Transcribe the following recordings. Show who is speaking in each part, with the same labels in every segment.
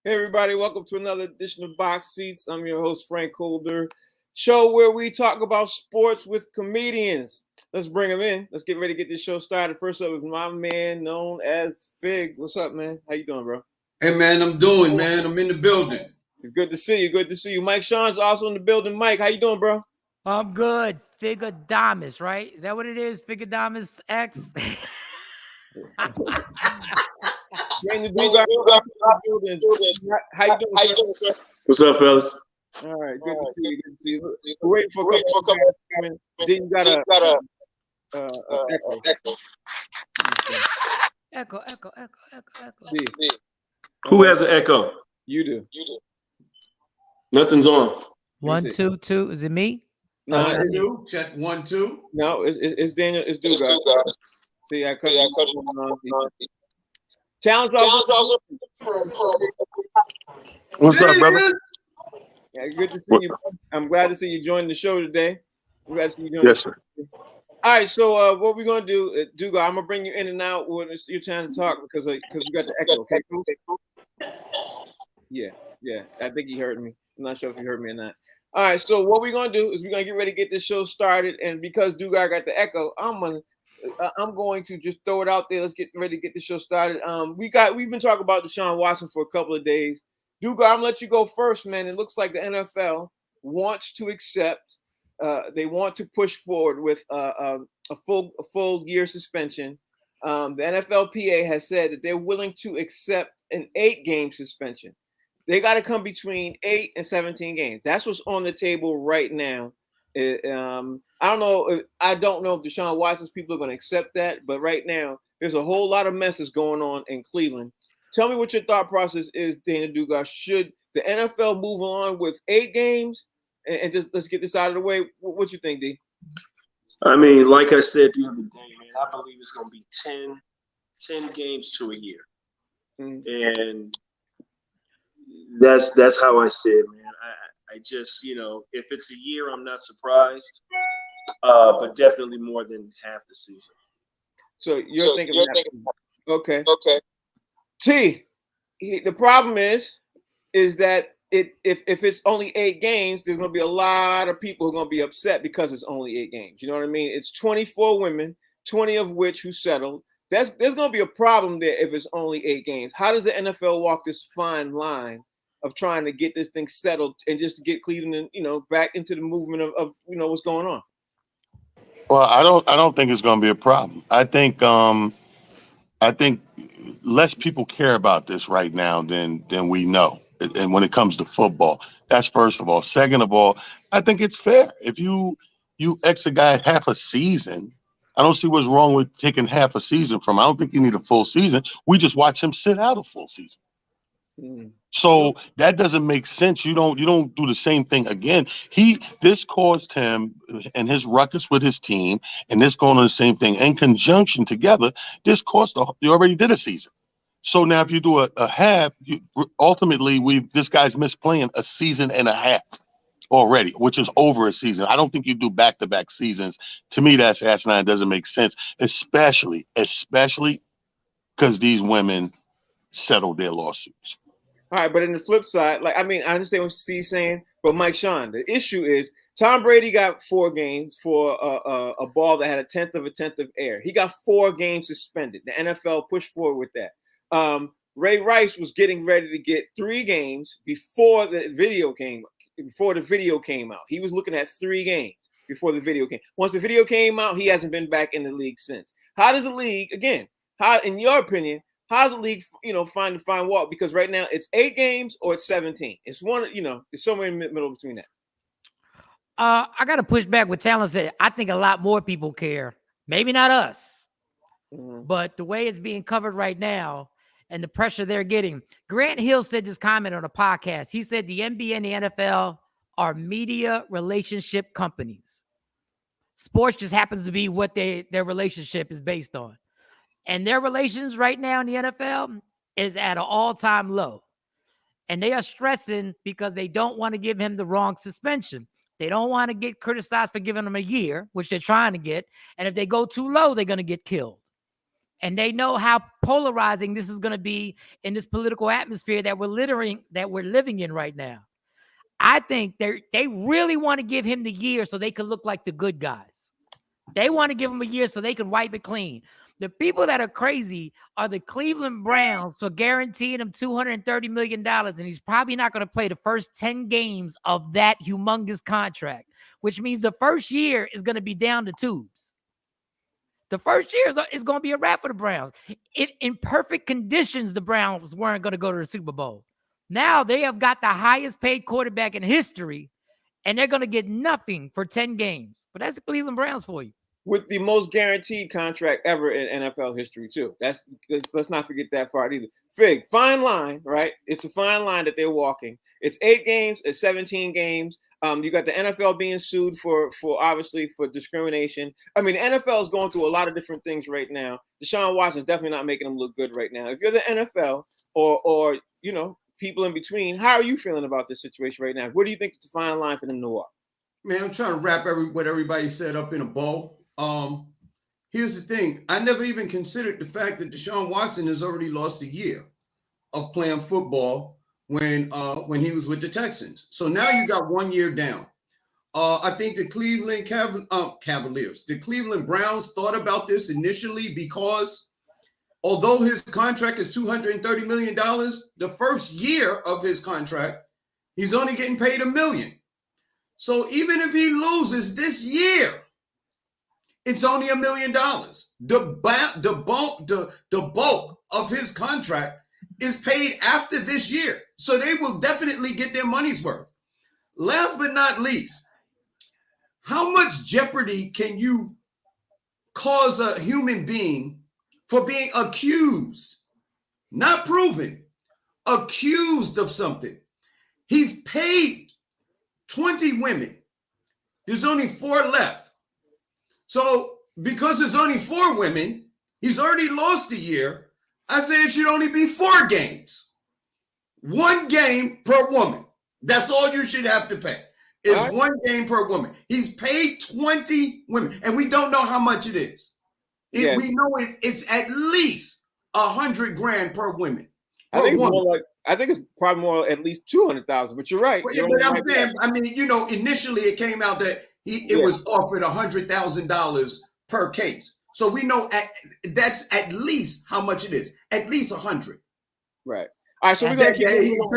Speaker 1: Hey everybody, welcome to another edition of Box Seats. I'm your host, Frank Holder. Show where we talk about sports with comedians. Let's bring them in. Let's get ready to get this show started. First up is my man known as Fig. What's up, man? How you doing, bro?
Speaker 2: Hey man, I'm doing, man. I'm in the building.
Speaker 1: It's good to see you. Good to see you. Mike Sean's also in the building. Mike, how you doing, bro?
Speaker 3: I'm good. Figadamus, right? Is that what it is? Figadamus X?
Speaker 1: Daniel Dugar, how you doing, sir?
Speaker 4: What's up, fellas?
Speaker 1: All right, good to see you. Good to see you. We're waiting for a couple of guys to come in. Then you got a echo.
Speaker 3: Echo.
Speaker 1: See.
Speaker 4: Who has an echo?
Speaker 1: You do.
Speaker 4: Nothing's on.
Speaker 3: 1, 2, 2. Is it me?
Speaker 1: No,
Speaker 2: Check 1, 2.
Speaker 1: No, it's Daniel. It's Dugar. See, I cut it. Talent's also.
Speaker 4: What's up, brother?
Speaker 1: Yeah, good to see you. I'm glad to see you join the show today. I'm glad to see you join.
Speaker 4: Yes, sir.
Speaker 1: All right, so what we're gonna do, Dugar, I'm gonna bring you in and out when it's your time to talk because we got the echo. Okay, cool. Yeah. I think he heard me. I'm not sure if he heard me or not. All right, so what we're gonna do is we're gonna get ready to get this show started, and because Dugar got the echo, I'm going to just throw it out there. Let's get ready to get the show started. We've been talking about Deshaun Watson for a couple of days. Dugar, I'm gonna let you go first, man. It looks like the NFL wants to accept. They want to push forward with a full year suspension. The NFLPA has said that they're willing to accept an 8-game suspension. They got to come between 8 and 17 games. That's what's on the table right now. I don't know if Deshaun Watson's people are going to accept that, but right now there's a whole lot of messes going on in Cleveland. Tell me what your thought process is, Dana Dugas. Should the NFL move on with 8 games and just let's get this out of the way? What you think, D?
Speaker 4: I mean, like I said the other day, man, I believe it's going to be 10 games to a year. And that's how I see it, man. I just, if it's a year, I'm not surprised, but definitely more than half the season.
Speaker 1: So you're thinking okay. T, the problem is that if it's only 8 games, there's going to be a lot of people who are going to be upset because it's only 8 games. You know what I mean? It's 24 women, 20 of which who settled. There's going to be a problem there if it's only 8 games. How does the NFL walk this fine line of trying to get this thing settled and just to get Cleveland, back into the movement of what's going on?
Speaker 5: Well, I don't think it's going to be a problem. I think less people care about this right now than we know. And when it comes to football, that's first of all. Second of all, I think it's fair. If you X a guy half a season, I don't see what's wrong with taking half a season from him. I don't think you need a full season. We just watch him sit out a full season. So that doesn't make sense. You don't do the same thing again. This caused him and his ruckus with his team, and this going on the same thing in conjunction together. This cost you already did a season. So now if you do a half, ultimately this guy's missed playing a season and a half already, which is over a season. I don't think you do back-to-back seasons. To me, that's asinine. It doesn't make sense, especially because these women settled their lawsuits.
Speaker 1: All right, but in the flip side, I understand what Steve's saying, but Mike Sean, the issue is Tom Brady got 4 games for a ball that had a tenth of air. He got 4 games suspended. The NFL pushed forward with that. Ray Rice was getting ready to get 3 games before the video came out. He was looking at 3 games before the video came. Once the video came out, he hasn't been back in the league since. How does the league, again, in your opinion, how's the league, find walk? Because right now it's 8 games or it's 17. It's one, it's somewhere in the middle between that.
Speaker 3: I got to push back what Talon said. I think a lot more people care. Maybe not us, but the way it's being covered right now and the pressure they're getting. Grant Hill said this comment on a podcast. He said the NBA and the NFL are media relationship companies. Sports just happens to be what their relationship is based on. And their relations right now in the NFL is at an all-time low. And they are stressing because they don't want to give him the wrong suspension. They don't want to get criticized for giving him a year, which they're trying to get. And if they go too low, they're going to get killed. And they know how polarizing this is going to be in this political atmosphere that we're living in right now. I think they really want to give him the year so they can look like the good guys. They want to give him a year so they can wipe it clean. The people that are crazy are the Cleveland Browns for guaranteeing him $230 million, and he's probably not going to play the first 10 games of that humongous contract, which means the first year is going to be down the tubes. The first year is going to be a wrap for the Browns. In perfect conditions, the Browns weren't going to go to the Super Bowl. Now they have got the highest paid quarterback in history, and they're going to get nothing for 10 games. But that's the Cleveland Browns for you.
Speaker 1: With the most guaranteed contract ever in NFL history, too. Let's not forget that part either. Fig, fine line, right? It's a fine line that they're walking. It's 8 games, it's 17 games. You got the NFL being sued for obviously for discrimination. I mean, the NFL is going through a lot of different things right now. Deshaun Watson's definitely not making them look good right now. If you're the NFL or you know, people in between, how are you feeling about this situation right now? Where do you think is the fine line for them to walk?
Speaker 2: Man, I'm trying to wrap what everybody said up in a bow. Here's the thing. I never even considered the fact that Deshaun Watson has already lost a year of playing football when he was with the Texans. So now you got 1 year down. I think the Cleveland Cavaliers, the Cleveland Browns thought about this initially because although his contract is $230 million, the first year of his contract, he's only getting paid $1 million. So even if he loses this year, it's only $1 million. The bulk of his contract is paid after this year. So they will definitely get their money's worth. Last but not least, how much jeopardy can you cause a human being for being accused, not proven, accused of something? He paid 20 women. There's only 4 left. So because there's only 4 women, he's already lost a year. I say it should only be 4 games. 1 game per woman. That's all you should have to pay. Is right. 1 game per woman. He's paid 20 women, and we don't know how much it is. We know it's at least $100,000 per woman.
Speaker 1: I think it's probably more at least 200,000. But you're right.
Speaker 2: But I'm saying, I mean, you know, initially it came out that it was offered $100,000 per case. So we know that's at least how much it is. At least 100.
Speaker 1: Right. All right. So we're gonna keep.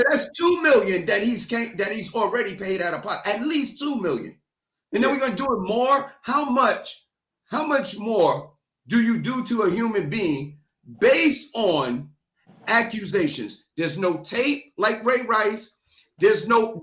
Speaker 2: That's $2 million that he's already paid out of pocket. At least $2 million. And then we're gonna do it more. How much more do you do to a human being based on accusations? There's no tape like Ray Rice. There's no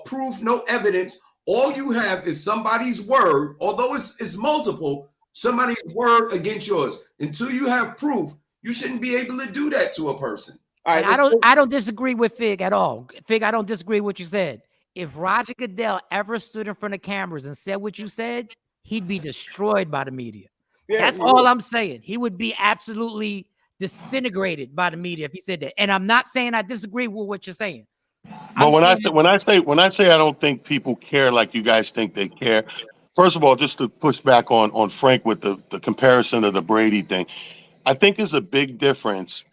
Speaker 2: proof, no evidence. All you have is somebody's word, although it's multiple, somebody's word against yours. Until you have proof, you shouldn't be able to do that to a person.
Speaker 3: All right, I don't disagree with Fig at all. Fig, I don't disagree with what you said. If Roger Goodell ever stood in front of cameras and said what you said, he'd be destroyed by the media. Yeah, that's all I'm saying. He would be absolutely disintegrated by the media if he said that. And I'm not saying I disagree with what you're saying.
Speaker 5: But when I say I don't think people care like you guys think they care. First of all, just to push back on Frank with the comparison of the Brady thing, I think there's a big difference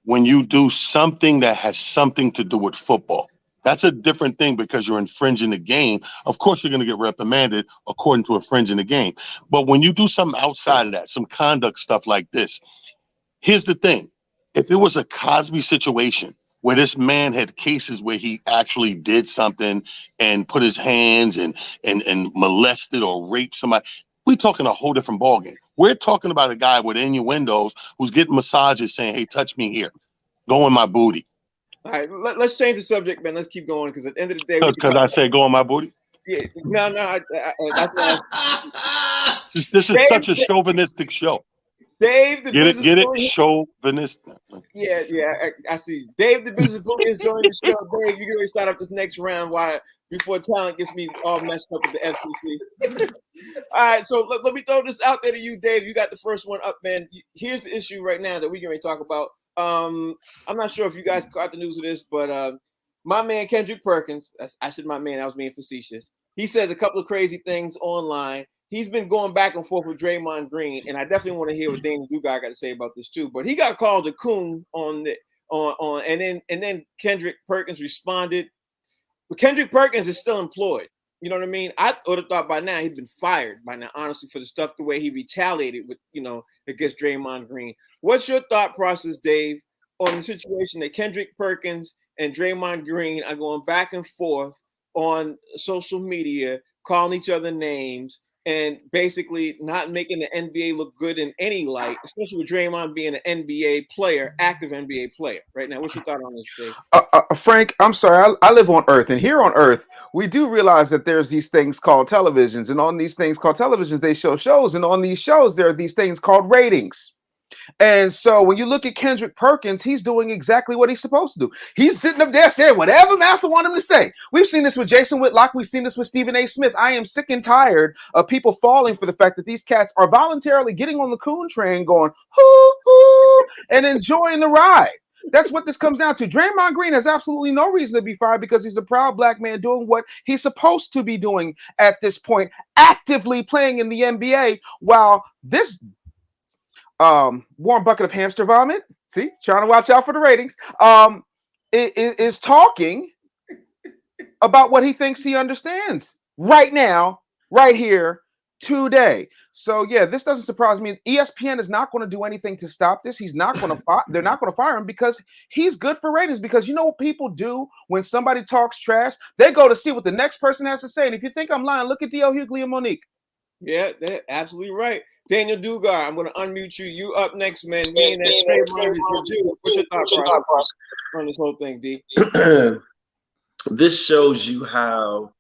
Speaker 5: when you do something that has something to do with football. That's a different thing because you're infringing the game. Of course, you're going to get reprimanded according to infringing the game. But when you do something outside of that, some conduct stuff like this, here's the thing. If it was a Cosby situation, where this man had cases where he actually did something and put his hands and molested or raped somebody, we're talking a whole different ballgame. We're talking about a guy with innuendos who's getting massages saying, hey, touch me here. Go in my booty.
Speaker 1: All right, let's change the subject, man. Let's keep going because at the end of the day...
Speaker 5: Because I say go in my booty?
Speaker 1: Yeah, no, that's
Speaker 5: this is such a chauvinistic show.
Speaker 1: Dave, the business
Speaker 5: get it?
Speaker 1: bully.
Speaker 5: Chauvinistic.
Speaker 1: Yeah, I see. Dave, the business bully, is joining the show. Dave, you're going to start up this next round before talent gets me all messed up with the FCC. All right, so let me throw this out there to you, Dave. You got the first one up, man. Here's the issue right now that we're going to talk about. I'm not sure if you guys caught the news of this, but my man Kendrick Perkins, I said my man, I was being facetious. He says a couple of crazy things online. he's been going back and forth with Draymond Green, and I definitely want to hear what Daniel Dugas got to say about this too. But he got called a coon and then Kendrick Perkins responded. But Kendrick Perkins is still employed. You know what I mean? I would have thought by now he'd been fired by now, honestly, for the stuff the way he retaliated with, against Draymond Green. What's your thought process, Dave, on the situation that Kendrick Perkins and Draymond Green are going back and forth on social media, calling each other names, and basically not making the NBA look good in any light, especially with Draymond being an NBA player, active NBA player right now? What's your thought on this, Dave?
Speaker 6: Frank, I'm sorry. I live on Earth, and here on Earth, we do realize that there's these things called televisions, and on these things called televisions, they show shows, and on these shows, there are these things called ratings. And so when you look at Kendrick Perkins, he's doing exactly what he's supposed to do. He's sitting up there saying whatever Massa want him to say. We've seen this with Jason Whitlock. We've seen this with Stephen A. Smith. I am sick and tired of people falling for the fact that these cats are voluntarily getting on the coon train going, hoo, hoo, and enjoying the ride. That's what this comes down to. Draymond Green has absolutely no reason to be fired because he's a proud black man doing what he's supposed to be doing at this point, actively playing in the NBA, while this warm bucket of hamster vomit, see, trying to watch out for the ratings, is talking about what he thinks he understands right now, right here, today. So yeah, this doesn't surprise me. ESPN is not going to do anything to stop this. He's not going to they're not going to fire him because he's good for ratings. Because you know what people do when somebody talks trash? They go to see what the next person has to say. And if you think I'm lying, look at D.L. Hughley and Monique.
Speaker 1: Yeah, they're absolutely right. Daniel Dugas, I'm going to unmute you. You up next, man. Me and that What's your thought process on this whole thing, D?
Speaker 4: This shows you how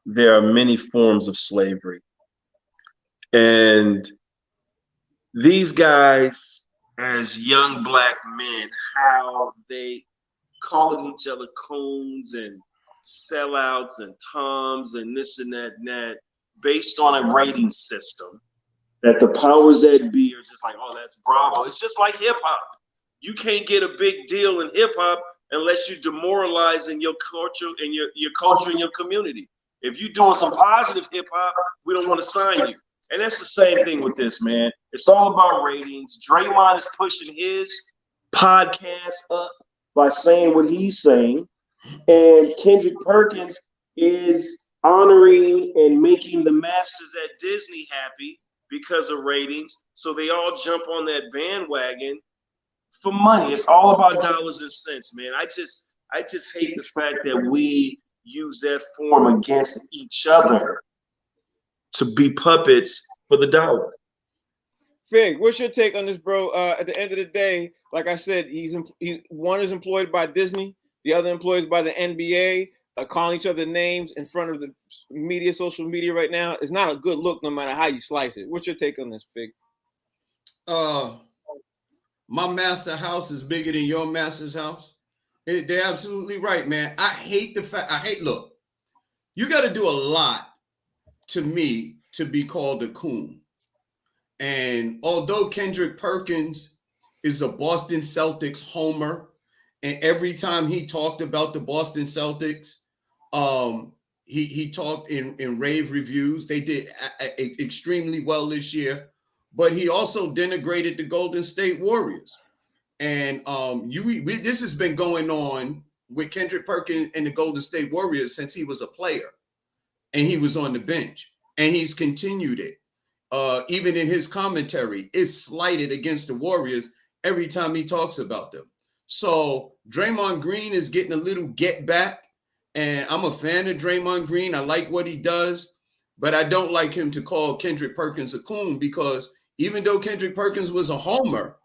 Speaker 4: there are many forms of slavery. And these guys, as young black men, how they calling each other coons and sellouts and toms and this and that, based on a rating system that the powers that be are just like, oh, that's Bravo. It's just like hip hop. You can't get a big deal in hip hop unless you're demoralizing your culture and your culture and your community. If you're doing some positive hip hop, we don't want to sign you. And that's the same thing with this, man. It's all about ratings. Draymond is pushing his podcast up by saying what he's saying. And Kendrick Perkins is honoring and making the masters at Disney happy because of ratings. So they all jump on that bandwagon for money. It's all about dollars and cents, man. I just hate the fact that we use that form against each other to be puppets for the dollar.
Speaker 1: Fig, what's your take on this, bro? At the end of the day, like I said, one is employed by Disney, the other employed by the NBA. Calling each other names in front of the media, social media right now is not a good look, no matter how you slice it. What's your take on this, Fig?
Speaker 2: My master house is bigger than your master's house. They're absolutely right, man. I hate the fact. Look, you got to do a lot to me to be called a coon. And although Kendrick Perkins is a Boston Celtics homer, and every time he talked about the Boston Celtics, he talked in rave reviews. They did extremely well this year, but he also denigrated the Golden State Warriors. And this has been going on with Kendrick Perkins and the Golden State Warriors since he was a player and he was on the bench, and he's continued it. Even in his commentary, it's slighted against the Warriors every time he talks about them. So Draymond Green is getting a little get back, and I'm a fan of Draymond Green. I like what he does, but I don't like him to call Kendrick Perkins a coon, because even though Kendrick Perkins was a homer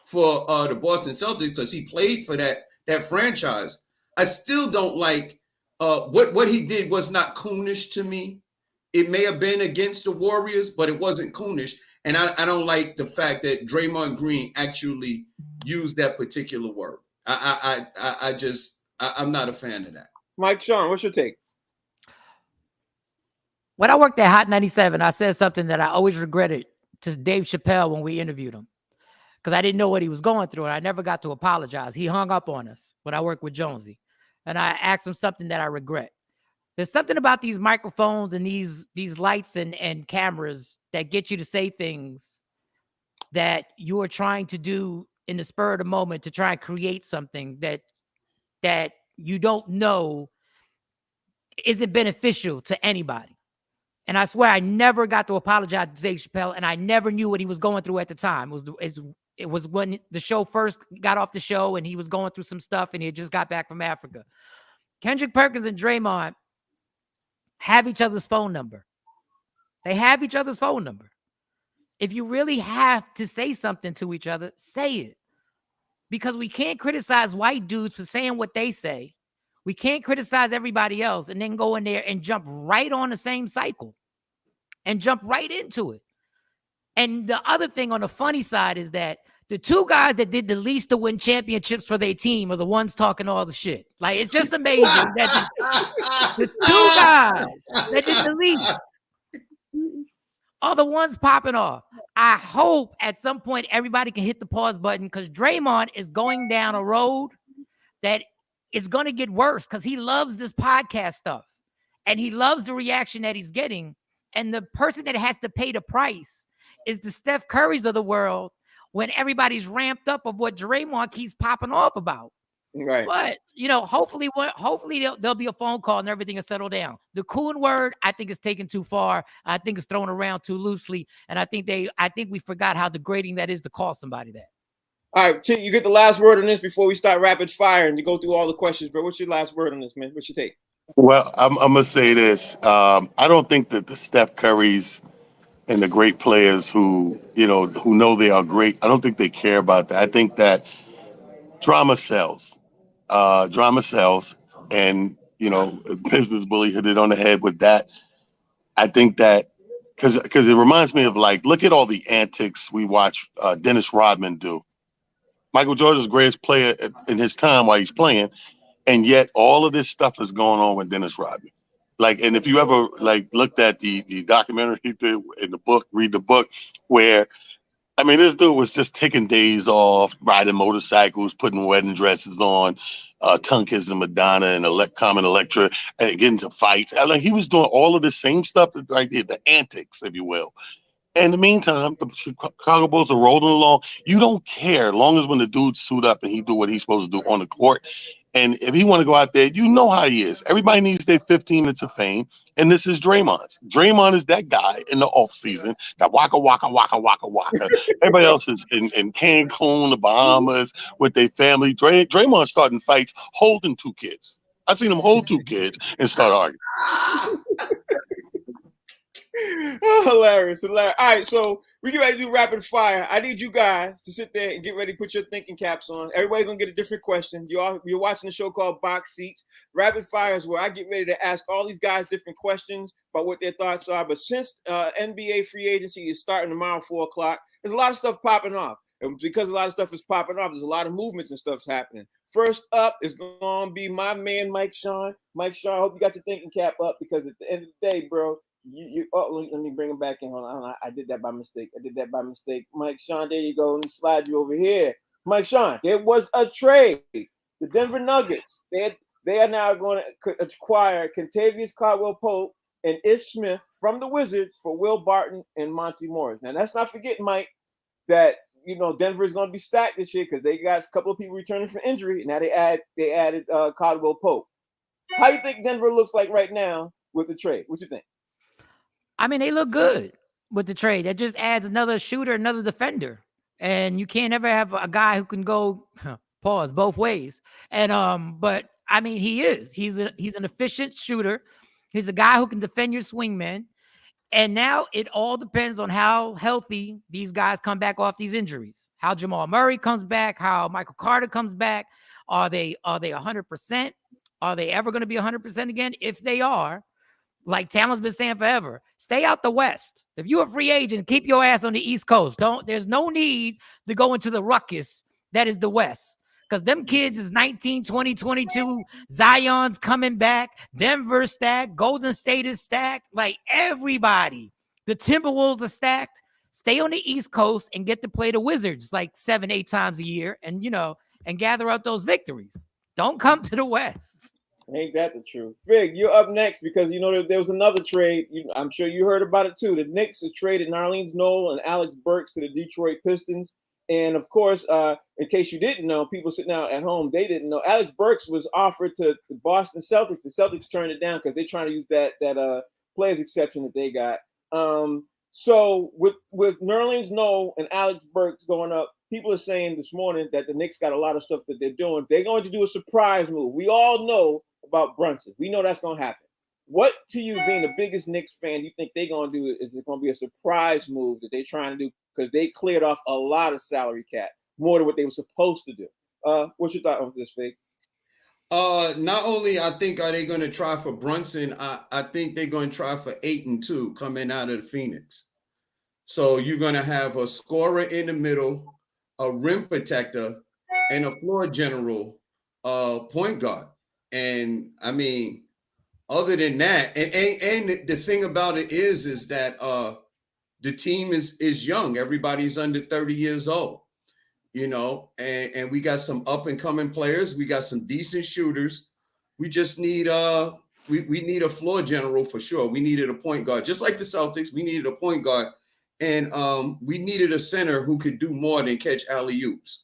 Speaker 2: for the Boston Celtics because he played for that franchise, I still don't like what he did was not coonish to me. It may have been against the Warriors, but it wasn't coonish. And I don't like the fact that Draymond Green actually used that particular word. I'm not a fan of that.
Speaker 1: Mike Sean, what's your take?
Speaker 3: When I worked at Hot 97, I said something that I always regretted to Dave Chappelle when we interviewed him, because I didn't know what he was going through, and I never got to apologize. He hung up on us when I worked with Jonesy, and I asked him something that I regret. There's something about these microphones and these lights and cameras that get you to say things that you are trying to do in the spur of the moment to try and create something that you don't know isn't beneficial to anybody. And I swear I never got to apologize to Dave Chappelle, and I never knew what he was going through at the time. It was when the show first got off the show and he was going through some stuff and he had just got back from Africa. Kendrick Perkins and Draymond have each other's phone number. They have each other's phone number. If you really have to say something to each other, say it. Because we can't criticize white dudes for saying what they say. We can't criticize everybody else and then go in there and jump right on the same cycle and jump right into it. And the other thing on the funny side is that the two guys that did the least to win championships for their team are the ones talking all the shit. Like, it's just amazing that the two guys that did the least are the ones popping off. I hope at some point everybody can hit the pause button, because Draymond is going down a road that is going to get worse, because he loves this podcast stuff and he loves the reaction that he's getting. And the person that has to pay the price is the Steph Currys of the world, when everybody's ramped up of what Draymond keeps popping off about.
Speaker 1: Right.
Speaker 3: But, hopefully there'll be a phone call and everything will settle down. The coon word, I think, is taken too far. I think it's thrown around too loosely. And I think we forgot how degrading that is to call somebody that.
Speaker 1: All right, T, you get the last word on this before we start rapid fire and you go through all the questions, bro. What's your last word on this, man? What's your take?
Speaker 5: Well, I'm gonna say this. I don't think that the Steph Currys and the great players who know they are great, I don't think they care about that. I think that drama sells. And Business Bully hit it on the head with that. I think that because it reminds me of, like, look at all the antics we watch Dennis Rodman do. Michael Jordan's the greatest player in his time while he's playing, and yet all of this stuff is going on with Dennis Rodman. Like, and if you ever looked at the documentary he did in the book, read the book, where this dude was just taking days off, riding motorcycles, putting wedding dresses on, tongue kissing Madonna and Carmen Electra, and getting into fights. He was doing all of the same stuff that the antics, if you will. In the meantime, the Chicago Bulls are rolling along. You don't care, as long as when the dude suit up and he do what he's supposed to do on the court. And if he want to go out there, you know how he is. Everybody needs their 15 minutes of fame. And this is Draymond's. Draymond is that guy in the off season that waka, waka, waka, waka, waka. Everybody else is in Cancun, the Bahamas, with their family. Draymond starting fights holding two kids. I've seen him hold two kids and start arguing.
Speaker 1: Oh, hilarious. All right, so we get ready to do rapid fire. I need you guys to sit there and get ready to put your thinking caps on. Everybody's gonna get a different question. You're watching a show called Box Seats. Rapid fire is where I get ready to ask all these guys different questions about what their thoughts are. But since NBA free agency is starting tomorrow, 4:00, there's a lot of stuff popping off. And because a lot of stuff is popping off, there's a lot of movements and stuff's happening. First up is going to be my man, Mike Sean. Mike Sean, I hope you got your thinking cap up, because at the end of the day, bro, let me bring him back in. Hold on. I did that by mistake. Mike Sean, there you go. Let me slide you over here. Mike Sean, there was a trade. The Denver Nuggets, they are now going to acquire Kentavious Caldwell-Pope and Ish Smith from the Wizards for Will Barton and Monty Morris. Now, let's not forget, Mike, that Denver is going to be stacked this year because they got a couple of people returning from injury. Now they added Caldwell-Pope. How you think Denver looks like right now with the trade? What you think?
Speaker 3: They look good with the trade. That just adds another shooter, another defender. And you can't ever have a guy who can go pause both ways. And but he is. He's an efficient shooter. He's a guy who can defend your swingman. And now it all depends on how healthy these guys come back off these injuries. How Jamal Murray comes back, how Michael Carter comes back. Are they 100%? Are they ever going to be 100% again? If they are, like Talon's been saying forever, stay out the West. If you're a free agent, keep your ass on the East Coast. There's no need to go into the ruckus that is the West. Because them kids is 19, 20, 22. Zion's coming back. Denver's stacked. Golden State is stacked. Like everybody. The Timberwolves are stacked. Stay on the East Coast and get to play the Wizards like 7-8 times a year and gather up those victories. Don't come to the West.
Speaker 1: Ain't that the truth? Fig, you're up next because you know there was another trade. I'm sure you heard about it too. The Knicks have traded Narlene Knoll and Alex Burks to the Detroit Pistons. And of course, in case you didn't know, people sitting out at home, they didn't know. Alex Burks was offered to the Boston Celtics. The Celtics turned it down because they're trying to use that players exception that they got. So with Nerlens Noel and Alex Burks going up, people are saying this morning that the Knicks got a lot of stuff that they're doing. They're going to do a surprise move. We all know about Brunson. We know that's going to happen. What to you, being the biggest Knicks fan, you think they're going to do? Is it going to be a surprise move that they're trying to do because they cleared off a lot of salary cap, more than what they were supposed to do? What's your thought on this, Fig?
Speaker 2: Not only I think are they going to try for Brunson, I think they're going to try for Ayton too, coming out of the Phoenix. So you're going to have a scorer in the middle, a rim protector, and a floor general point guard. And I mean, other than that, and the thing about it is that the team is young. Everybody's under 30 years old, you know, and we got some up and coming players. We got some decent shooters. We just need we need a floor general for sure. We needed a point guard, just like the Celtics. We needed a point guard, and we needed a center who could do more than catch alley-oops.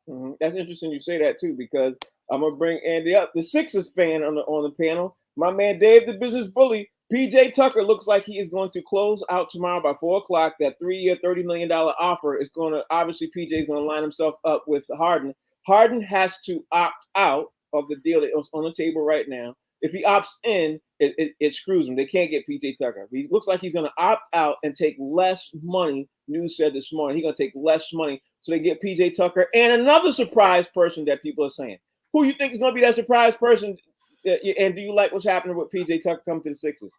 Speaker 1: Mm-hmm. That's interesting you say that too, because I'm gonna bring Andy up, the Sixers fan on the panel. My man Dave, the business bully. PJ Tucker looks like he is going to close out tomorrow by 4:00. That 3-year, $30 million offer is going to, obviously PJ is going to line himself up with Harden. Harden has to opt out of the deal that is on the table right now. If he opts in, it screws him. They can't get PJ Tucker. He looks like he's going to opt out and take less money. News said this morning he's going to take less money, so they get PJ Tucker and another surprise person that people are saying. Who you think is going to be that surprise person? And do you like what's happening with PJ Tucker coming to the Sixers?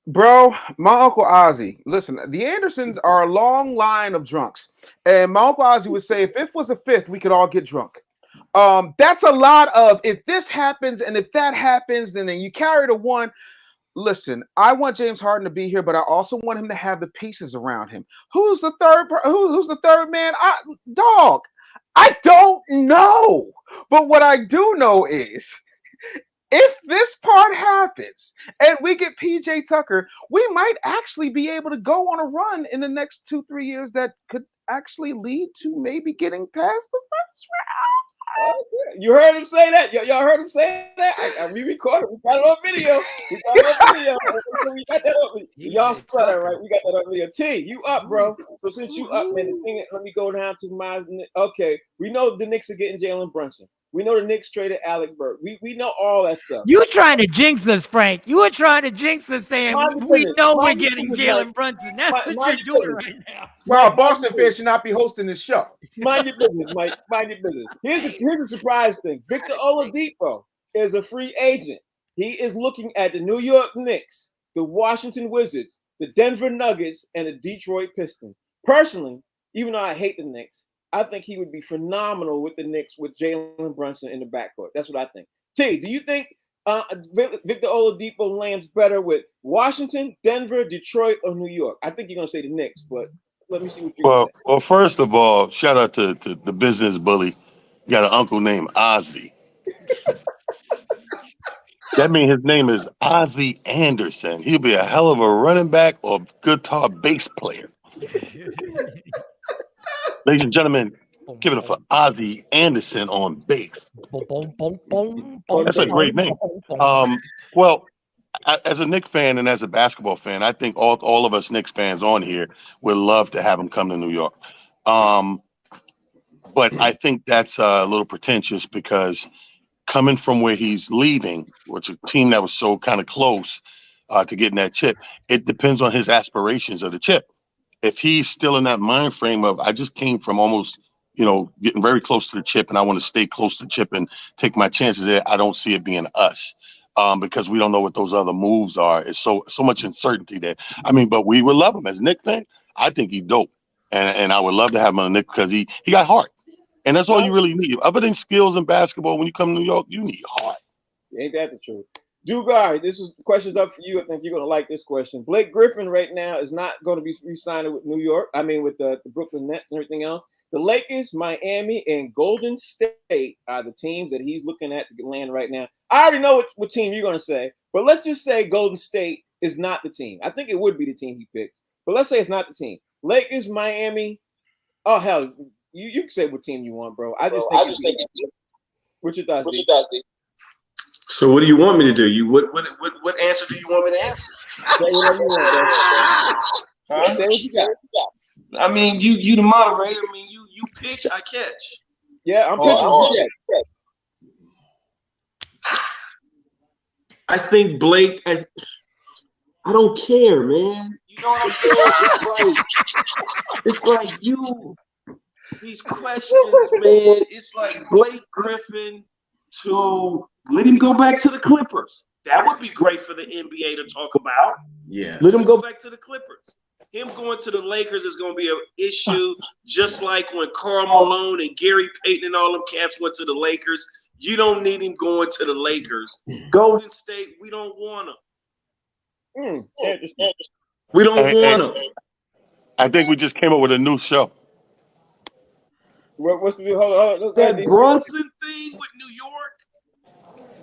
Speaker 6: Bro, my Uncle Ozzy, listen, the Andersons are a long line of drunks. And my Uncle Ozzy would say, if it was a fifth, we could all get drunk. That's a lot of, if this happens and if that happens, then you carry the one. Listen, I want James Harden to be here, but I also want him to have the pieces around him. Who's the third? Who's the third man? Dog, I don't know. But what I do know is, if this part happens and we get PJ Tucker, we might actually be able to go on a run in the next 2-3 years that could actually lead to maybe getting past the first round.
Speaker 1: Oh, yeah. You heard him say that? Y'all heard him say that? We recorded. We got it on video. We got that up. Y'all saw that, right? We got that on video. T, you up, bro. So since you up, man, the thing, let me go down to my. Okay, we know the Knicks are getting Jalen Brunson. We know the Knicks traded Alec Burke. We know all that stuff.
Speaker 3: You trying to jinx us, Frank. You were trying to jinx us saying we know we're getting Jalen Brunson. That's what you're doing right now.
Speaker 6: Well, Boston fans should not be hosting this show.
Speaker 1: Mind your business, Mike. Mind your business. Here's a surprise thing. Victor Oladipo is a free agent. He is looking at the New York Knicks, the Washington Wizards, the Denver Nuggets, and the Detroit Pistons. Personally, even though I hate the Knicks, I think he would be phenomenal with the Knicks with Jalen Brunson in the backcourt. That's what I think. T, do you think Victor Oladipo lands better with Washington, Denver, Detroit, or New York? I think you're going to say the Knicks, but let me see what you say.
Speaker 5: Well, first of all, shout out to the business bully. You got an uncle named Ozzy. That means his name is Ozzy Anderson. He'll be a hell of a running back or guitar bass player. Ladies and gentlemen, give it up for Ozzy Anderson on bass. That's a great name. Well, as a Knicks fan and as a basketball fan, I think all of us Knicks fans on here would love to have him come to New York. But I think that's a little pretentious because coming from where he's leaving, which is a team that was so kind of close to getting that chip, it depends on his aspirations of the chip. If he's still in that mind frame of, I just came from almost, getting very close to the chip and I want to stay close to the chip and take my chances there, I don't see it being us because we don't know what those other moves are. It's so much uncertainty there. I mean, but we would love him as a Knicks fan. I think he's dope. And I would love to have him on the Knicks because he got heart. And that's all you really need. Other than skills in basketball, when you come to New York, you need heart.
Speaker 1: Ain't that the truth? Dugar, this is questions up for you. I think you're going to like this question. Blake Griffin right now is not going to be re-signing with New York. I mean, with the Brooklyn Nets and everything else. The Lakers, Miami, and Golden State are the teams that he's looking at to land right now. I already know what team you're gonna say, but let's just say Golden State is not the team. I think it would be the team he picks, but let's say it's not the team. Lakers, Miami. Oh hell, you can say what team you want, bro. I just think. What's your thoughts, D?
Speaker 4: So what do you want me to do? What answer do you want me to answer?
Speaker 1: Say whatever you want, bro.
Speaker 4: Huh?
Speaker 1: Say what you got.
Speaker 4: I mean, you the moderator. I mean, you pitch, I catch.
Speaker 1: Yeah, I'm pitching.
Speaker 4: I think Blake. I don't care, man. You know what I'm saying? It's like you. These questions, man. It's like Blake Griffin to let him go back to the Clippers. That would be great for the NBA to talk about.
Speaker 2: Yeah.
Speaker 4: Let him go back to the Clippers. Him going to the Lakers is going to be an issue, just like when Karl Malone and Gary Payton and all them cats went to the Lakers. You don't need him going to the Lakers. Golden State, we don't want him. We don't want him.
Speaker 5: I think we just came up with a new show.
Speaker 1: What's the deal? Hold on.
Speaker 4: That Brunson thing with New York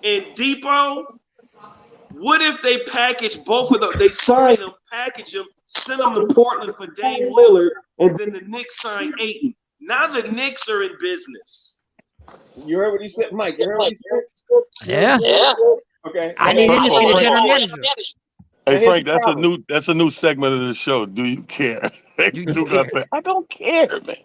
Speaker 4: and Depot. What if they package both of them? They sign them, package them, send them to Portland for Dame Lillard, and then the Knicks sign Ayton. Now the Knicks are in business.
Speaker 1: You heard what he said, Mike? You heard what he said?
Speaker 3: Yeah.
Speaker 1: Okay.
Speaker 3: I need him to be the general manager.
Speaker 5: Hey
Speaker 1: Here's
Speaker 5: Frank,
Speaker 1: the
Speaker 5: that's a new segment of the show. Do you care?
Speaker 3: You
Speaker 5: Dude,
Speaker 3: care.
Speaker 5: I say, I don't care, man.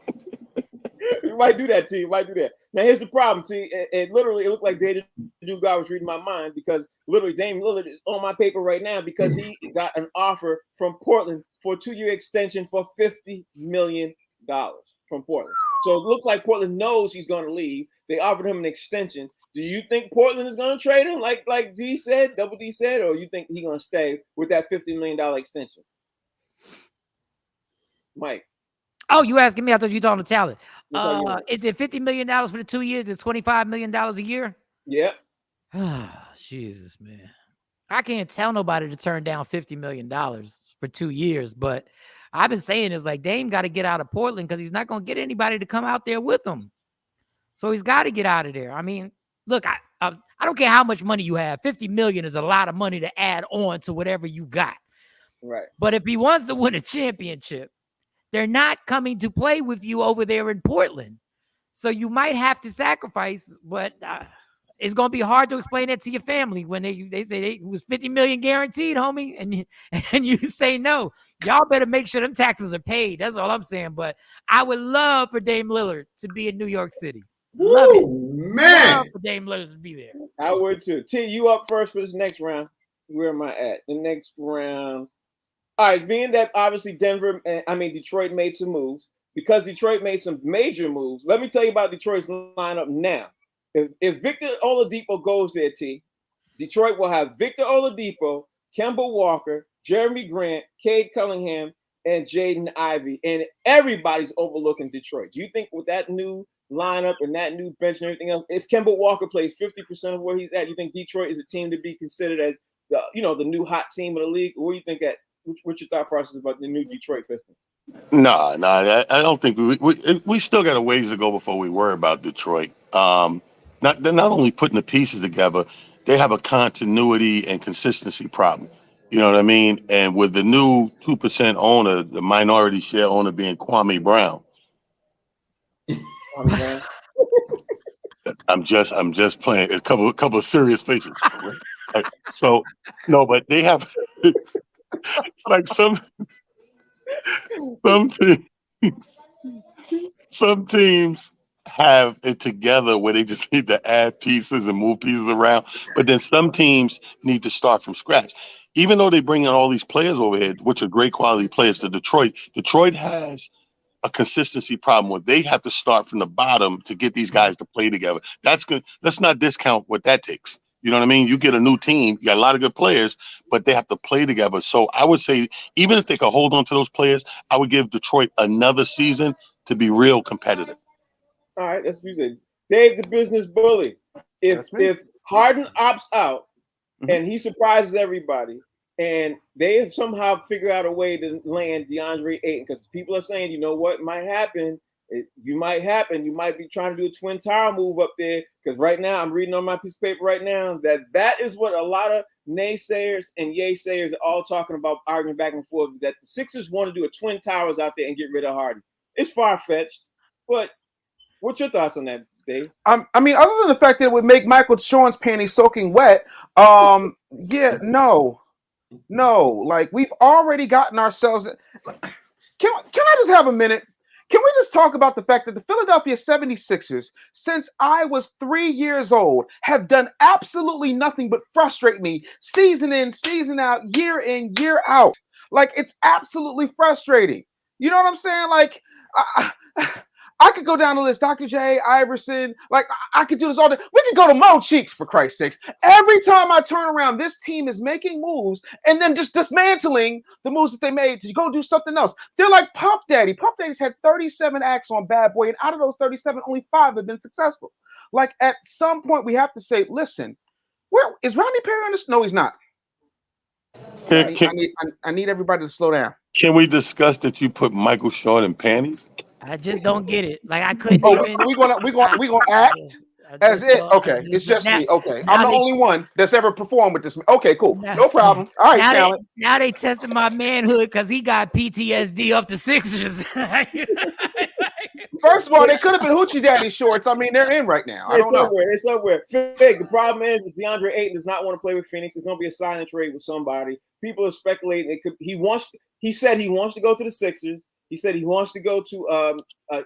Speaker 1: You might do that, T. You might do that. Now, here's the problem, T. It literally looked like David Dugas was reading my mind because literally Dame Lillard is on my paper right now because he got an offer from Portland for a 2-year extension for $50 million from Portland. So it looks like Portland knows he's going to leave. They offered him an extension. Do you think Portland is going to trade him like D said, Double D said, or you think he's going to stay with that $50 million extension? Mike.
Speaker 3: Oh, you asking me? I thought you talking to talent.
Speaker 1: Yes,
Speaker 3: Is it $50 million for the 2 years? It's $25 million a year?
Speaker 1: Yep.
Speaker 3: Jesus, man. I can't tell nobody to turn down $50 million for 2 years, but I've been saying it's like Dame got to get out of Portland because he's not going to get anybody to come out there with him. So he's got to get out of there. I mean, look, I don't care how much money you have. $50 million is a lot of money to add on to whatever you got.
Speaker 1: Right.
Speaker 3: But if he wants to win a championship, they're not coming to play with you over there in Portland. So you might have to sacrifice, but it's going to be hard to explain that to your family when they say it was $50 million guaranteed, homie, and you say no. Y'all better make sure them taxes are paid. That's all I'm saying. But I would love for Dame Lillard to be in New York City. Love it.
Speaker 2: Man.
Speaker 3: Love for Dame Lillard to be there.
Speaker 1: I would too. T, you up first for this next round. Where am I at? The next round. All right, being that obviously Detroit made some moves. Because Detroit made some major moves, let me tell you about Detroit's lineup now. If Victor Oladipo goes there, T, Detroit will have Victor Oladipo, Kemba Walker, Jeremy Grant, Cade Cunningham, and Jaden Ivey. And everybody's overlooking Detroit. Do you think with that new lineup and that new bench and everything else, if Kemba Walker plays 50% of where he's at, you think Detroit is a team to be considered as the new hot team of the league? Or what do you think what's your thought process about the new Detroit Pistons?
Speaker 5: No, I don't think we still got a ways to go before we worry about Detroit. They're not only putting the pieces together, they have a continuity and consistency problem. You know what I mean? And with the new 2% owner, the minority share owner being Kwame Brown. I'm just playing a couple of serious faces. So no, but they have like some teams have it together where they just need to add pieces and move pieces around, but then some teams need to start from scratch. Even though they bring in all these players over here, which are great quality players to Detroit has a consistency problem where they have to start from the bottom to get these guys to play together. That's good. Let's not discount what that takes. You know what I mean? You get a new team, you got a lot of good players, but they have to play together. So I would say, even if they could hold on to those players, I would give Detroit another season to be real competitive.
Speaker 1: All right, that's what you said. Dave, the business bully. If Harden opts out and he surprises everybody, and they somehow figure out a way to land DeAndre Ayton, because people are saying, you know what might happen You might happen. You might be trying to do a twin tower move up there, because right now I'm reading on my piece of paper right now that is what a lot of naysayers and yaysayers are all talking about, arguing back and forth, that the Sixers want to do a twin towers out there and get rid of Harden. It's far-fetched, but what's your thoughts on that, Dave?
Speaker 6: I mean, other than the fact that it would make Michael Jordan's panties soaking wet, yeah, no. Like, we've already gotten ourselves. Can I just have a minute? Can we just talk about the fact that the Philadelphia 76ers, since I was 3 years old, have done absolutely nothing but frustrate me season in, season out, year in, year out. Like, it's absolutely frustrating. You know what I'm saying? Like, I could go down the list. Dr. J, Iverson, like, I could do this all day. We could go to Mo Cheeks, for Christ's sakes. Every time I turn around, this team is making moves and then just dismantling the moves that they made to go do something else. They're like Puff Daddy. Puff Daddy's had 37 acts on Bad Boy, and out of those 37, only 5 have been successful. Like, at some point, we have to say, listen, where is Rodney Perry on this? No, he's not. I need everybody to slow down.
Speaker 5: Can we discuss that you put Michael Jordan in panties?
Speaker 3: I just don't get it. Like, I couldn't even.
Speaker 6: We gonna act as it. Okay, it's just me. Okay, I'm the only one that's ever performed with this. Okay, cool, no problem. All right, talent.
Speaker 3: Now they testing my manhood because he got PTSD off the Sixers.
Speaker 6: First of all, they could have been Hoochie Daddy shorts. I mean, they're in right now. I don't know.
Speaker 1: It's somewhere. Fig, the problem is that DeAndre Ayton does not want to play with Phoenix. It's going to be a sign and trade with somebody. People are speculating it could. He said he wants to go to the Sixers. He said he wants to go to